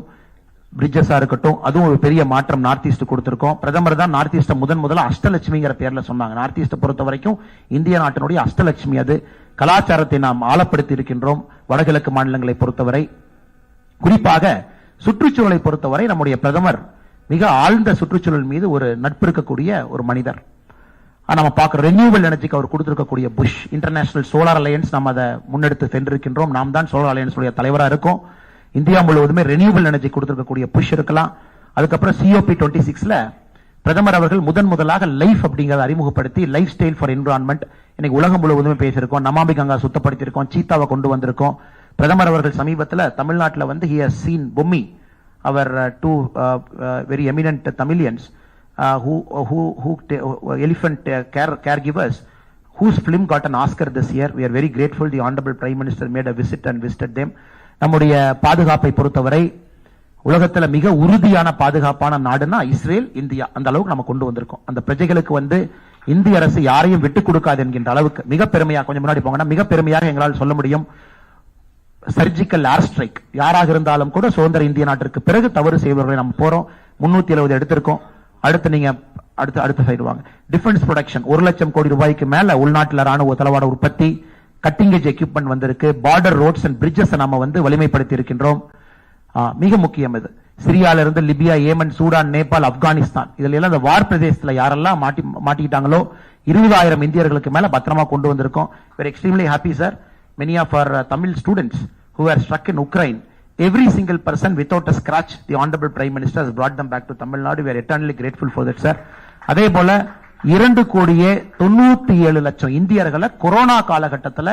S1: பிரிட்ஜஸா இருக்கட்டும், அதுவும் ஒரு பெரிய மாற்றம் நார்த் ஈஸ்ட் கொடுத்திருக்கோம். பிரதமர் தான் நார்த் ஈஸ்ட் முதல்ல அஷ்டலட்சுமிங்கிற பேர்ல சொன்னாங்க. நார்த் ஈஸ்ட் பொறுத்த வரைக்கும் இந்திய நாட்டினுடைய அஷ்டலட்சுமி. அது கலாச்சாரத்தை நாம் ஆழப்படுத்தி இருக்கின்றோம். வடகிழக்கு மாநிலங்களை பொறுத்தவரை குறிப்பாக சுற்றுச்சூழலை பொறுத்தவரை நம்முடைய பிரதமர் மிக ஆழ்ந்த சுற்றுச்சூழல் மீது ஒரு நட்பு இருக்கக்கூடிய ஒரு மனிதர். நம்ம பார்க்கிற ரெனியூவல் எனர்ஜிக்கு அவர் கொடுத்திருக்கக்கூடிய புஷ் இன்டர்நேஷனல் சோலார் அலையன்ஸ் நாம் அதை முன்னெடுத்து சென்றிருக்கின்றோம். நாம் தான் சோலார் அலையன்ஸ் தலைவராக இருக்கோம். இந்தியா முழுவதுமே ரெனியூவல் எனர்ஜி கொடுத்திருக்கக்கூடிய புஷ் இருக்கலாம். அதுக்கப்புறம் COP26ல பிரதமர் அவர்கள் முதலாக லைஃப் அப்படிங்கறத அறிமுகப்படுத்தி லைஃப் ஸ்டைல் ஃபார் என்விரான்மெண்ட் இன்னைக்கு உலகம் முழுவதுமே பேசியிருக்கோம். நமாமி கங்கா சுத்தப்படுத்தியிருக்கோம், சீத்தாவை கொண்டு வந்திருக்கோம். பிரதமர் அவர்கள் சமீபத்தில் தமிழ்நாட்டில் he has seen Bommi, our two very eminent Tamilians who elephant caregivers whose film got an Oscar this year. We are very grateful. The Honorable Prime Minister made a visit and visited them. நம்முடைய பாதுகாப்பை பொறுத்தவரை உலகத்தில் மிக உறுதியான பாதுகாப்பான நாடுனா இஸ்ரேல், இந்தியா. அந்த அளவுக்கு நம்ம கொண்டு வந்திருக்கோம். அந்த பிரஜைகளுக்கு இந்திய அரசு யாரையும் விட்டுக் கொடுக்காது என்கின்ற அளவுக்கு மிக பெருமையாக, கொஞ்சம் முன்னாடி போங்கன்னா மிக பெருமையாக எங்களால் சொல்ல முடியும். சர்ஜிக்கல் ஏர் ஸ்ட்ரைக் யாராக இருந்தாலும் கூட சுதந்திர இந்திய நாட்டிற்கு பிறகு தவறு செய்வர்களை நம்ம போறோம். 370 எடுத்திருக்கோம். அடுத்து நீங்க அடுத்த சைடு வாங்க. டிஃபென்ஸ் ப்ரொடக்ஷன் 1 லட்சம் கோடி ரூபாய்க்கு மேல உள்நாட்டில் ராணுவ தளவாட உற்பத்தி, கட்டிங் எட்ஜ் எக்யூப்மெண்ட் வந்திருக்கு. பார்டர் ரோட்ஸ் அண்ட் பிரிட்ஜஸ் நாம வலிமைப்படுத்தி இருக்கின்றோம். மிக முக்கியம் இது. சிரியால இருந்து Libya, Yemen, Sudan, Nepal, Afghanistan இதுல எல்லாம் இந்த வார் பிரதேசத்துல யாரெல்லாம் மாட்டிக்கிட்டாங்களோ 20,000 இந்தியர்களுக்கு மேல பத்திரமா கொண்டு வந்திருக்கோம். We're extremely happy, sir. Many of our Tamil students who were struck in Ukraine, every single person without a scratch, the Honorable Prime Minister has brought them back to Tamil Nadu. We are eternally grateful for that, sir. அதே போல 2,97,00,000 இந்தியர்களை கொரோனா காலகட்டத்தில்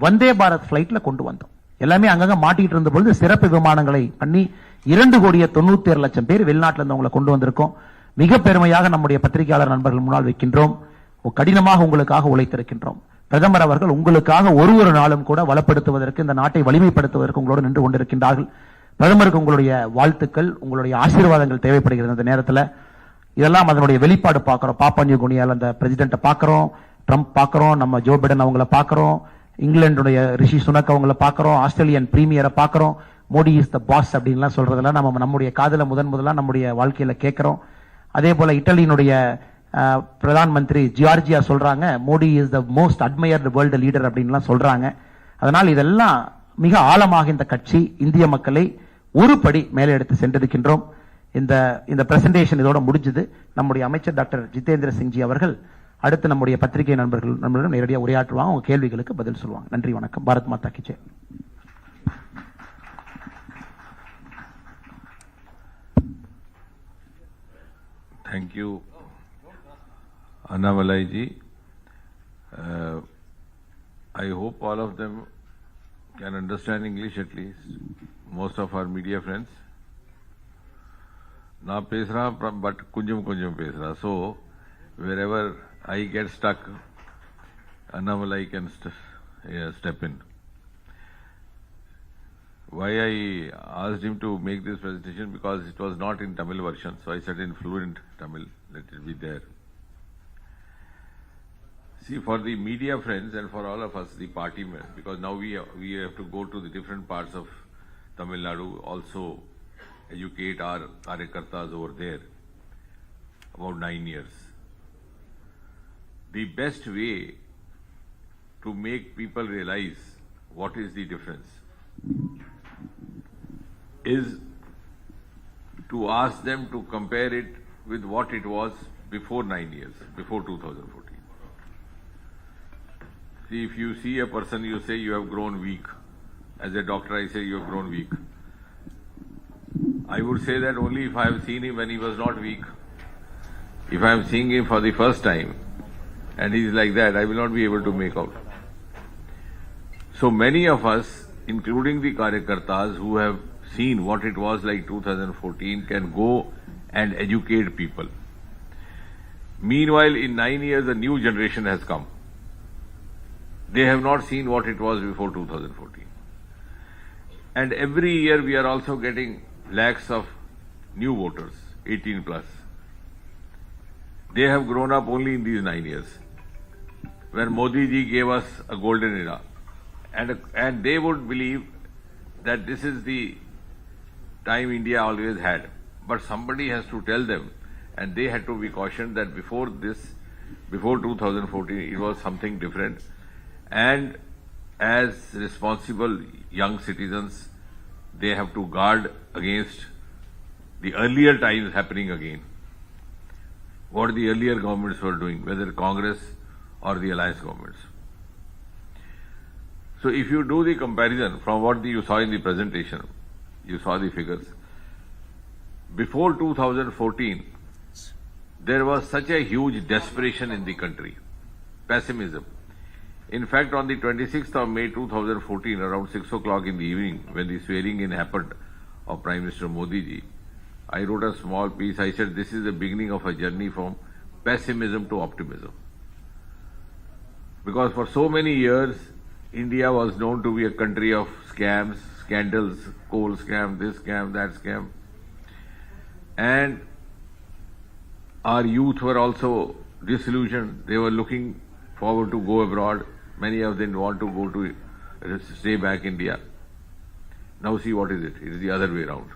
S1: வந்தே பாரத் பிளைட்ல கொண்டு வந்தோம். எல்லாமே அங்கங்க மாட்டிட்டு இருந்த பொழுது சிறப்பு விமானங்களை பண்ணி 2,97,00,000 பேர் வெளிநாட்டில இருந்து அவங்களை கொண்டு வந்திருக்கோம். மிக பெருமையாக நம்முடைய பத்திரிகையாளர் நண்பர்கள் முன்னால் வைக்கின்றோம். கடினமாக உங்களுக்காக உழைத்திருக்கின்றோம். பிரதமர் அவர்கள் உங்களுக்காக ஒரு நாளும் கூட வளப்படுத்துவதற்கு, இந்த நாட்டை வலிமைப்படுத்துவதற்கு உங்களோடு நின்று கொண்டிருக்கின்றார்கள். பிரதமருக்கு உங்களுடைய வாழ்த்துக்கள், உங்களுடைய ஆசீர்வாதங்கள் தேவைப்படுகிறது. இந்த நேரத்தில் இதெல்லாம் அதனுடைய வெளிப்பாடு பார்க்கிறோம். பாப்பா நியூ கினியால அந்த பிரசிடென்ட்டை பார்க்கிறோம், ட்ரம்ப் பார்க்கிறோம், நம்ம ஜோ பைடன் அவங்கள பார்க்கிறோம், இங்கிலாந்துடைய ரிஷி சுனக் அவங்கள பார்க்கிறோம், ஆஸ்திரேலியன் பிரீமியரை பார்க்கிறோம். மோடி இஸ் த பாஸ் அப்படின்லாம் சொல்றதெல்லாம் நம்முடைய காதல முதல்ல நம்முடைய வாழ்க்கையில கேட்கிறோம். அதே போல இட்டலியினுடைய பிரதான் மந்திரி ஜியார்ஜியா சொல்றாங்க, Modi is the most admired world leader அப்படின்லாம் சொல்றாங்க. அதனால் இதெல்லாம் மிக ஆழமாக இந்த கட்சி இந்திய மக்களை ஒரு படி மேலே எடுத்து சென்றிருக்கின்றோம். இந்த பிரசன்டேஷன் இதோட முடிஞ்சது. நம்முடைய அமைச்சர் டாக்டர் ஜிதேந்திர சிங்ஜி அவர்கள் அடுத்து நம்முடைய பத்திரிகை நண்பர்களிடம் நேரடியாக உரையாற்றுவாங்க, உங்க கேள்விகளுக்கு பதில் சொல்லுவாங்க. நன்றி, வணக்கம். பாரத் மாதா கி Jai.
S2: Thank you, Annamalai ji. I hope all of them can understand English at least. Most of our media friends. Na pesra, but kunjum pesra. So wherever I get stuck, Annamalai can step in. Why I asked him to make this presentation, because it was not in Tamil version, so I said in fluent Tamil, let it be there. See, for the media friends and for all of us, the party men, because now we have to go to the different parts of Tamil Nadu, also educate our karyakartas over there, about 9 years. The best way to make people realize what is the difference is to ask them to compare it with what it was before 9 years, before 2014. See, if you see a person, you say you have grown weak. As a doctor, I say you have grown weak. I would say that only if I have seen him when he was not weak. If I am seeing him for the first time and he is like that, I will not be able to make out. So many of us, including the karyakartas who have seen what it was like 2014, can go and educate people. Meanwhile, in 9 years, a new generation has come. They have not seen what it was before 2014. And every year we are also getting lakhs of new voters, 18 plus. They have grown up only in these 9 years. When Modi ji gave us a golden era, and they would believe that this is the time India always had. But somebody has to tell them, and they had to be cautioned that before 2014, it was something different. And as responsible young citizens, they have to guard against the earlier times happening again. What the earlier governments were doing, whether Congress or the alliance governments. So if you do the comparison from what you saw in the presentation, you saw the figures. Before 2014, there was such a huge desperation in the country, pessimism. In fact, on the 26th of May 2014, around 6 o'clock in the evening, when the swearing in happened of Prime Minister Modi ji, I wrote a small piece. I said, this is the beginning of a journey from pessimism to optimism. Because for so many years, India was known to be a country of scams, scandals, coal scam, this scam, that scam. And our youth were also disillusioned. They were looking forward to go abroad. Many of them want to go to stay back in India. Now see what is it? It is the other way around.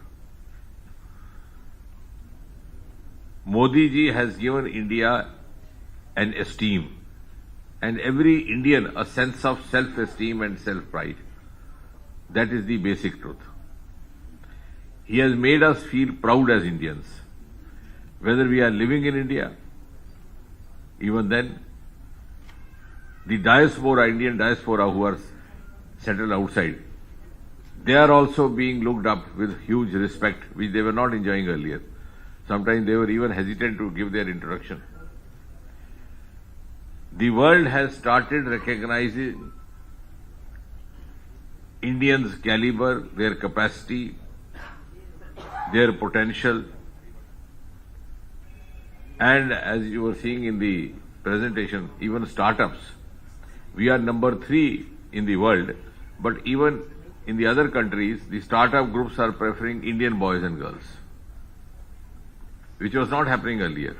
S2: Modi ji has given India an esteem, and every Indian a sense of self-esteem and self-pride. That is the basic truth. He has made us feel proud as Indians. Whether we are living in India, even then, the diaspora, Indian diaspora who are settled outside, they are also being looked up with huge respect, which they were not enjoying earlier. Sometimes they were even hesitant to give their introduction. The world has started recognizing Indians' caliber, their capacity, their potential. And as you were seeing in the presentation, even startups, we are number 3 in the world, but even in the other countries, the startup groups are preferring Indian boys and girls, which was not happening earlier.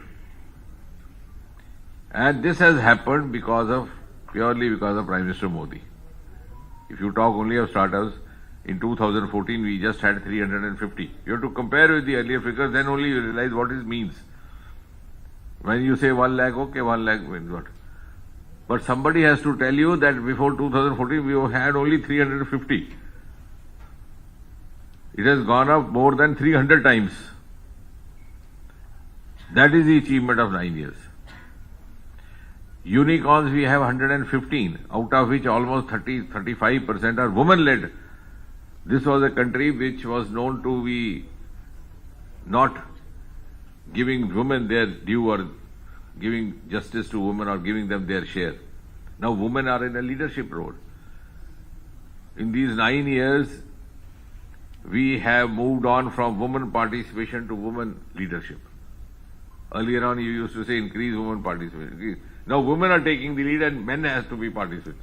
S2: And this has happened purely because of Prime Minister Modi. If you talk only of startups, in 2014 we just had 350. You have to compare with the earlier figures, then only you realize what it means. When you say 1 lakh, okay, 1 lakh means what? But somebody has to tell you that before 2014 we had only 350. It has gone up more than 300 times. That is the achievement of 9 years. Unicorns we have 115, out of which almost 35% are women-led. This was a country which was known to be not giving women their due or giving justice to women or giving them their share. Now women are in a leadership role. In these 9 years, we have moved on from women participation to women leadership. Earlier on, you used to say increase women participation. Now women are taking the lead and men has to be participants.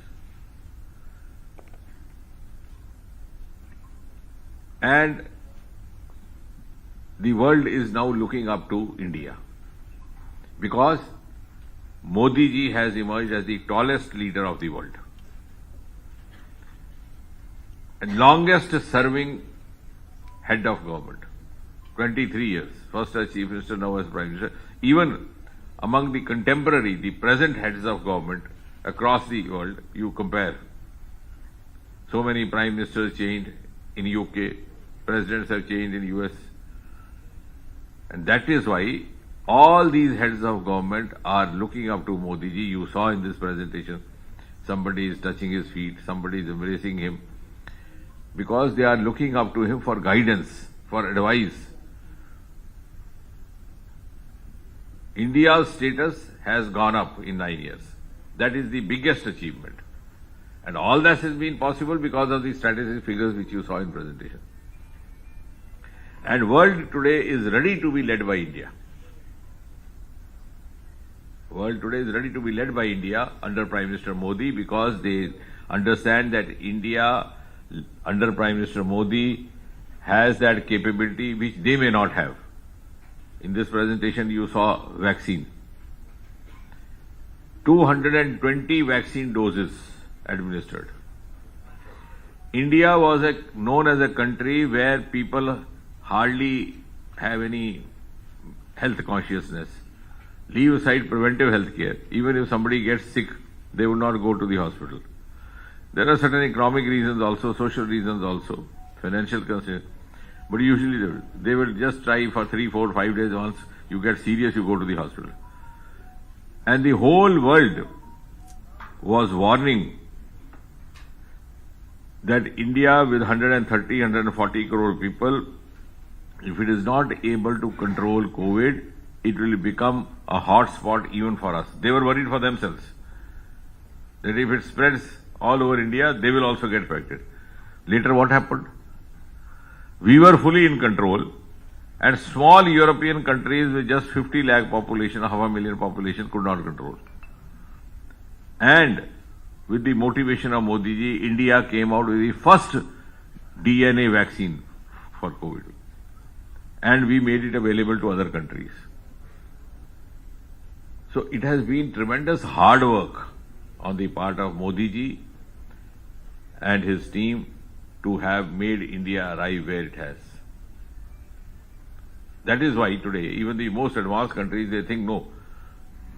S2: And the world is now looking up to India because Modi ji has emerged as the tallest leader of the world and longest serving head of government, 23 years, first as Chief Minister, now as Prime Minister. Even among the contemporary, the present heads of government across the world, you compare. So many Prime Ministers changed in UK, presidents have changed in US. And that is why all these heads of government are looking up to Modi ji. You saw in this presentation, somebody is touching his feet, somebody is embracing him, because they are looking up to him for guidance, for advice. India's status has gone up in 9 years. That is the biggest achievement. And all that has been possible because of the strategic figures which you saw in presentation. And world today is ready to be led by India. World today is ready to be led by India under Prime Minister Modi because they understand that India under Prime Minister Modi has that capability which they may not have. In this presentation you saw vaccine. 220 vaccine doses administered. India was known as a country where people hardly have any health consciousness. Leave aside preventive health care. Even if somebody gets sick, they would not go to the hospital. There are certain economic reasons also, social reasons also, financial concerns. But usually they will just try for 3, 4, 5 days. Once you get serious, you go to the hospital. And the whole world was warning that India with 130, 140 crore people, if it is not able to control COVID, it will become a hot spot even for us. They were worried for themselves. That if it spreads all over India, they will also get affected. Later what happened? We were fully in control and small European countries with just 50 lakh population, 500,000 population could not control. And with the motivation of Modi ji, India came out with the first DNA vaccine for COVID. And we made it available to other countries. So it has been tremendous hard work on the part of Modi ji and his team to have made India arrive where it has. That is why today, even the most advanced countries, they think, no,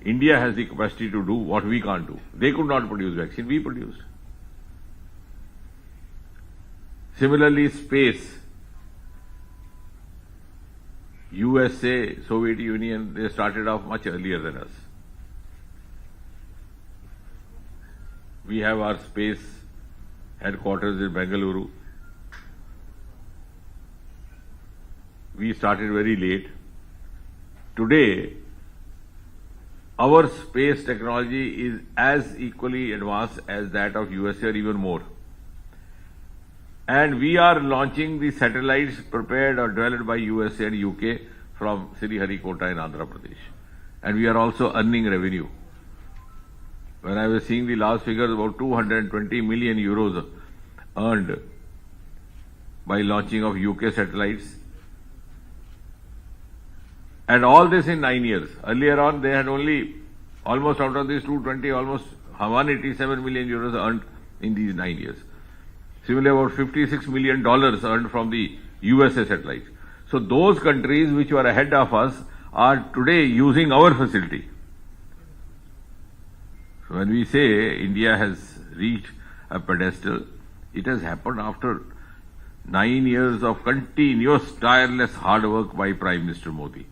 S2: India has the capacity to do what we can't do. They could not produce vaccine, we produced. Similarly, space. USA, Soviet Union, they started off much earlier than us. We have our space headquarters in Bengaluru. We started very late. Today, our space technology is as equally advanced as that of USA or even more. And we are launching the satellites prepared or developed by USA and UK from Sriharikota in Andhra Pradesh. And we are also earning revenue. When I was seeing the last figures, about 220 million euros earned by launching of UK satellites. And all this in 9 years. Earlier on, they had only, almost out of these 220, almost 187 million euros earned in these 9 years. Similarly, about $56 million earned from the USA satellites. So those countries which were ahead of us are today using our facility. So when we say India has reached a pedestal, it has happened after 9 years of continuous, tireless hard work by Prime Minister Modi.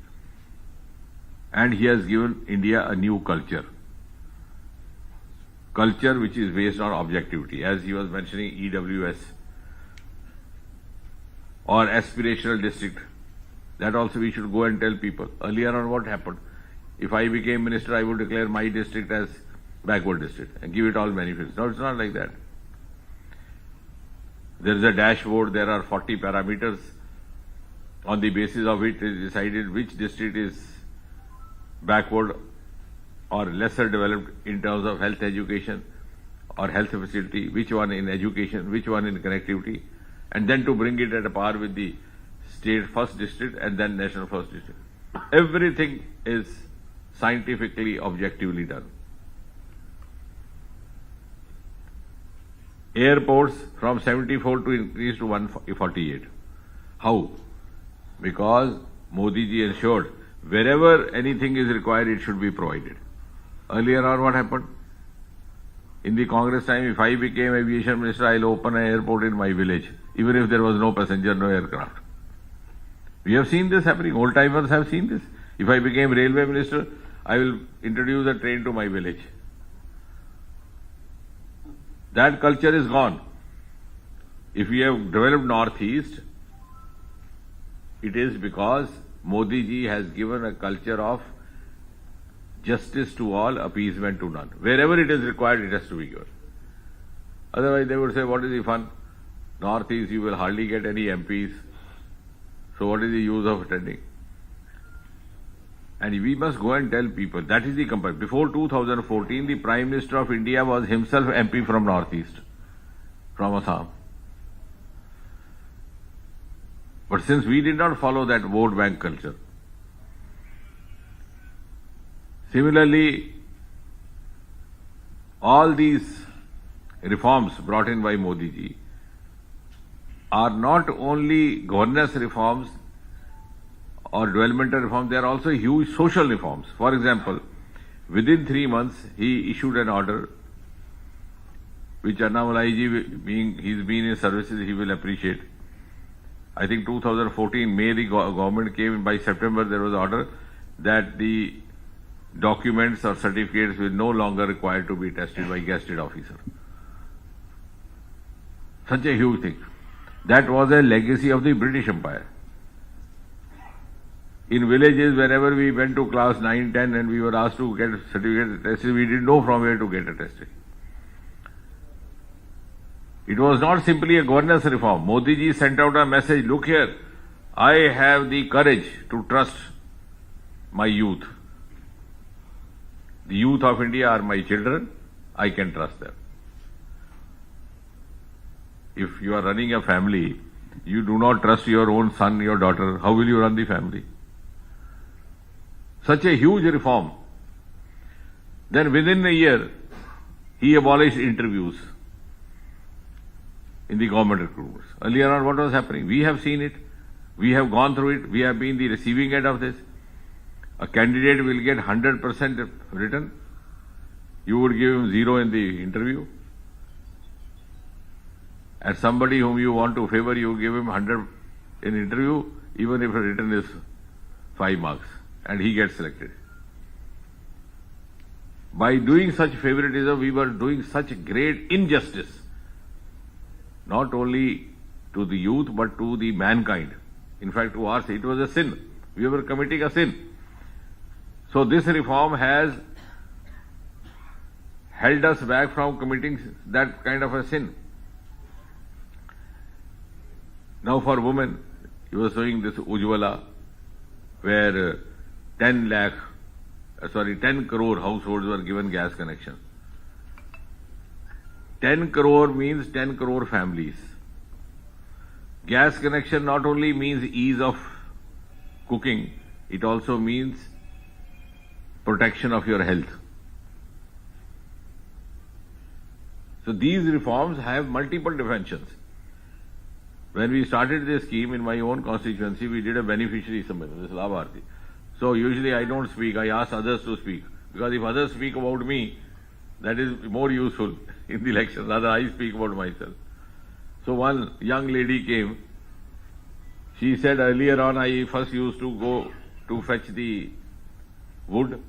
S2: And he has given India a new culture. Culture which is based on objectivity, as he was mentioning EWS or aspirational district. That also we should go and tell people. Earlier on what happened? If I became minister, I would declare my district as backward district and give it all benefits. No, it's not like that. There is a dashboard, there are 40 parameters on the basis of which it is decided which district is backward or lesser developed in terms of health education or health facility, which one in education, which one in connectivity, and then to bring it at a par with the state first district and then national first district. Everything is scientifically, objectively done. Airports from 74 to increase to 148. How? Because Modi ji ensured wherever anything is required, it should be provided. Earlier on, what happened? In the Congress time, if I became aviation minister, I'll open an airport in my village, even if there was no passenger, no aircraft. We have seen this happening. Old timers have seen this. If I became railway minister, I will introduce a train to my village. That culture is gone. If we have developed Northeast, it is because Modi ji has given a culture of justice to all, appeasement to none. Wherever it is required, it has to be given. Otherwise, they would say, what is the fun? Northeast, you will hardly get any MPs. So what is the use of attending? And we must go and tell people, that is the comparison. Before 2014, the Prime Minister of India was himself MP from Northeast, from Assam. But since we did not follow that vote bank culture, similarly, all these reforms brought in by Modi ji are not only governance reforms or developmental reforms, they are also huge social reforms. For example, within 3 months, he issued an order, which Annamalai ji, being he's been in services, he will appreciate. I think 2014 May the government came, by September there was an order that the documents or certificates will no longer required to be tested by gazetted officer. Such a huge thing. That was a legacy of the British Empire. In villages, whenever we went to class 9, 10 and we were asked to get certificate tested, we didn't know from where to get a testing. It was not simply a governance reform. Modi ji sent out a message, look here, I have the courage to trust my youth. The youth of India are my children, I can trust them. If you are running a family, you do not trust your own son, your daughter, how will you run the family? Such a huge reform. Then within a year, he abolished interviews in the government recruitments. Earlier on, what was happening? We have seen it. We have gone through it. We have been the receiving end of this. A candidate will get 100% written. You would give him 0 in the interview. And somebody whom you want to favor, you give him 100 in interview, even if a written is 5 marks and he gets selected. By doing such favoritism, we were doing such great injustice, not only to the youth but to the mankind. In fact, to us, it was a sin. We were committing a sin. So this reform has held us back from committing that kind of a sin. Now for women, you were showing this Ujjwala, where 10 crore households were given gas connection. 10 crore means 10 crore families. Gas connection not only means ease of cooking, it also means protection of your health. So these reforms have multiple dimensions. When we started this scheme in my own constituency, we did a beneficiary summit, this Labharti. So usually I don't speak, I ask others to speak. Because if others speak about me, that is more useful in the election, rather I speak about myself. So one young lady came. She said earlier on I first used to go to fetch the wood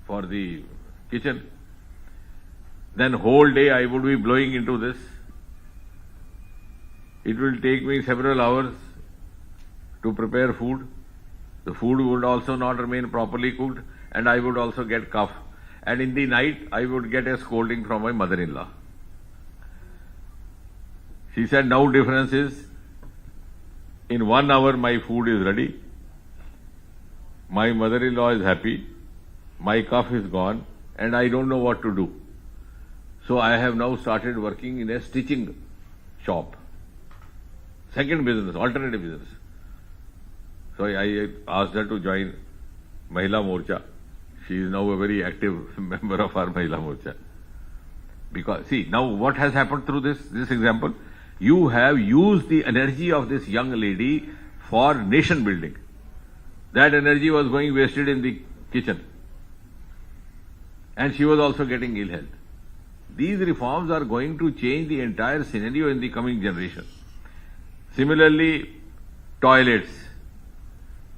S2: for the kitchen. Then whole day I would be blowing into this. It will take me several hours to prepare food. The food would also not remain properly cooked and I would also get cough. And in the night I would get a scolding from my mother-in-law. She said, now difference is, in 1 hour my food is ready, my mother-in-law is happy, my cough is gone, and I don't know what to do. So I have now started working in a stitching shop. Second business, alternative business. So I asked her to join Mahila Morcha. She is now a very active member of our Mahila Morcha. Because, see, now what has happened through this example? You have used the energy of this young lady for nation building. That energy was going wasted in the kitchen. And she was also getting ill health. These reforms are going to change the entire scenario in the coming generation. Similarly, toilets.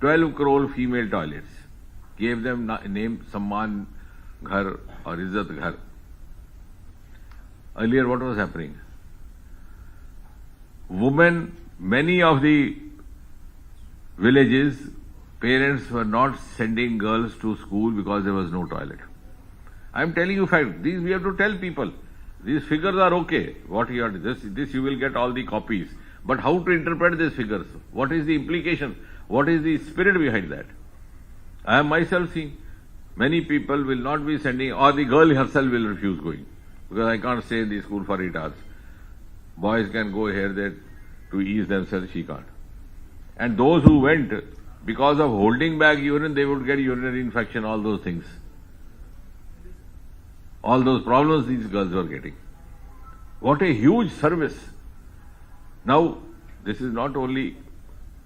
S2: 12 crore female toilets. Gave them name Samman Ghar or Izzat Ghar. Earlier what was happening? Women, many of the villages, parents were not sending girls to school because there was no toilet. I am telling you fact. These we have to tell people. These figures are okay. What you are this you will get all the copies. But how to interpret these figures? What is the implication? What is the spirit behind that? I have myself seen many people will not be sending, or the girl herself will refuse going. Because I can't stay in the school for 8 hours. Boys can go here, there to ease themselves, she can't. And those who went, because of holding back urine, they would get urinary infection, all those things. All those problems these girls were getting. What a huge service. Now, this is not only,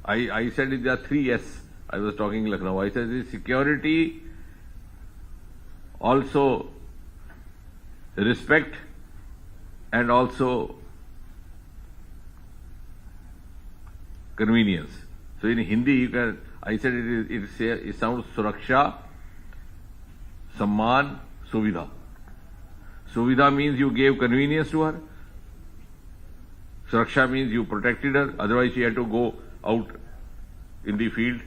S2: I said there are 3 S. I was talking Lucknow. I said this security, also respect, and also convenience. So in Hindi, you can, I said it sounds Suraksha, Samman, Suvidha. Suvidha means you gave convenience to her. Suraksha means you protected her, otherwise she had to go out in the field.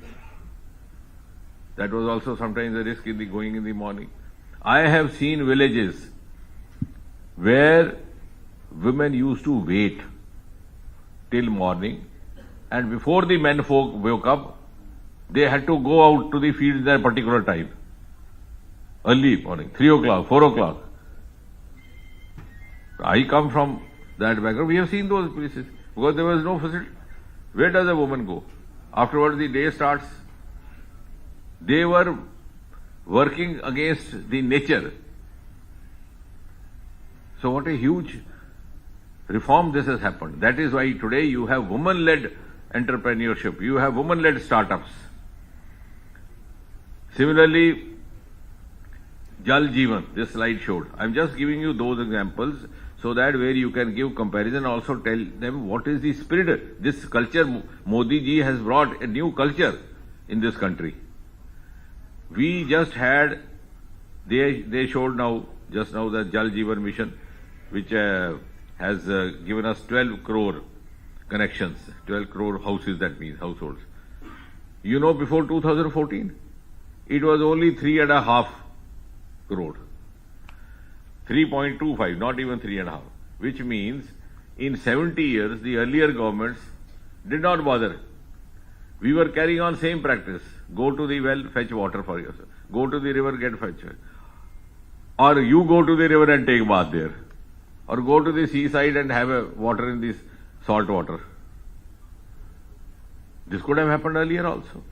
S2: That was also sometimes a risk in the going in the morning. I have seen villages where women used to wait till morning, and before the men folk woke up, they had to go out to the field at a particular time. Early morning, 3 o'clock, 4 o'clock. I come from that background. We have seen those places because there was no facility. Where does a woman go? Afterwards, the day starts. They were working against the nature. So what a huge reform this has happened. That is why today you have woman-led entrepreneurship. You have woman-led startups. Similarly, Jal Jeevan, this slide showed. I am just giving you those examples so that where you can give comparison, also tell them what is the spirit. This culture, Modi ji has brought a new culture. in this country. We just had, they showed just now the Jal Jeevan Mission, which has given us 12 crore connections, 12 crore houses, that means households. You know, before 2014, it was only 3.5 crore. 3.25, not even 3.5, which means in 70 years, the earlier governments did not bother. We were carrying on same practice. Go to the well, fetch water for yourself. Go to the river, get fetch. Or you go to the river and take bath there. Or go to the seaside and have a water in this salt water. This could have happened earlier also.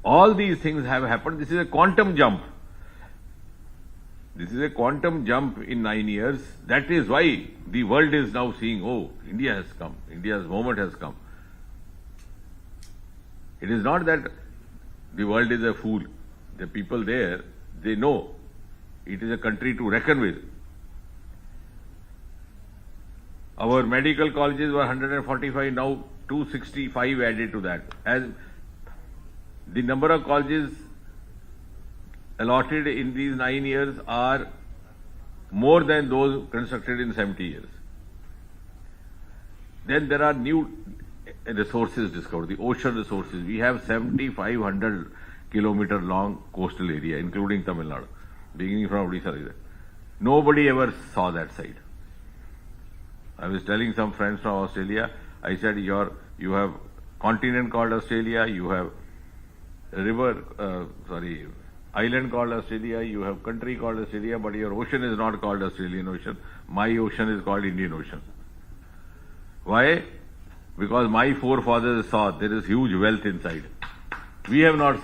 S2: All these things have happened. This is a quantum jump. This is a quantum jump in 9 years. That is why the world is now seeing, oh, India has come. India's moment has come. It is not that the world is a fool. The people there, they know it is a country to reckon with. Our medical colleges were 145, now 265 added to that. As the number of colleges allotted in these 9 years are more than those constructed in 70 years. Then there are new resources discovered, the ocean resources. We have 7,500 kilometer long coastal area, including Tamil Nadu, beginning from Odisha. Nobody ever saw that side. I was telling some friends from Australia, I said, you have continent called Australia, you have island called Australia, you have country called Australia, but your ocean is not called Australian Ocean. My ocean is called Indian Ocean. Why? Because my forefathers saw there is huge wealth inside. We have not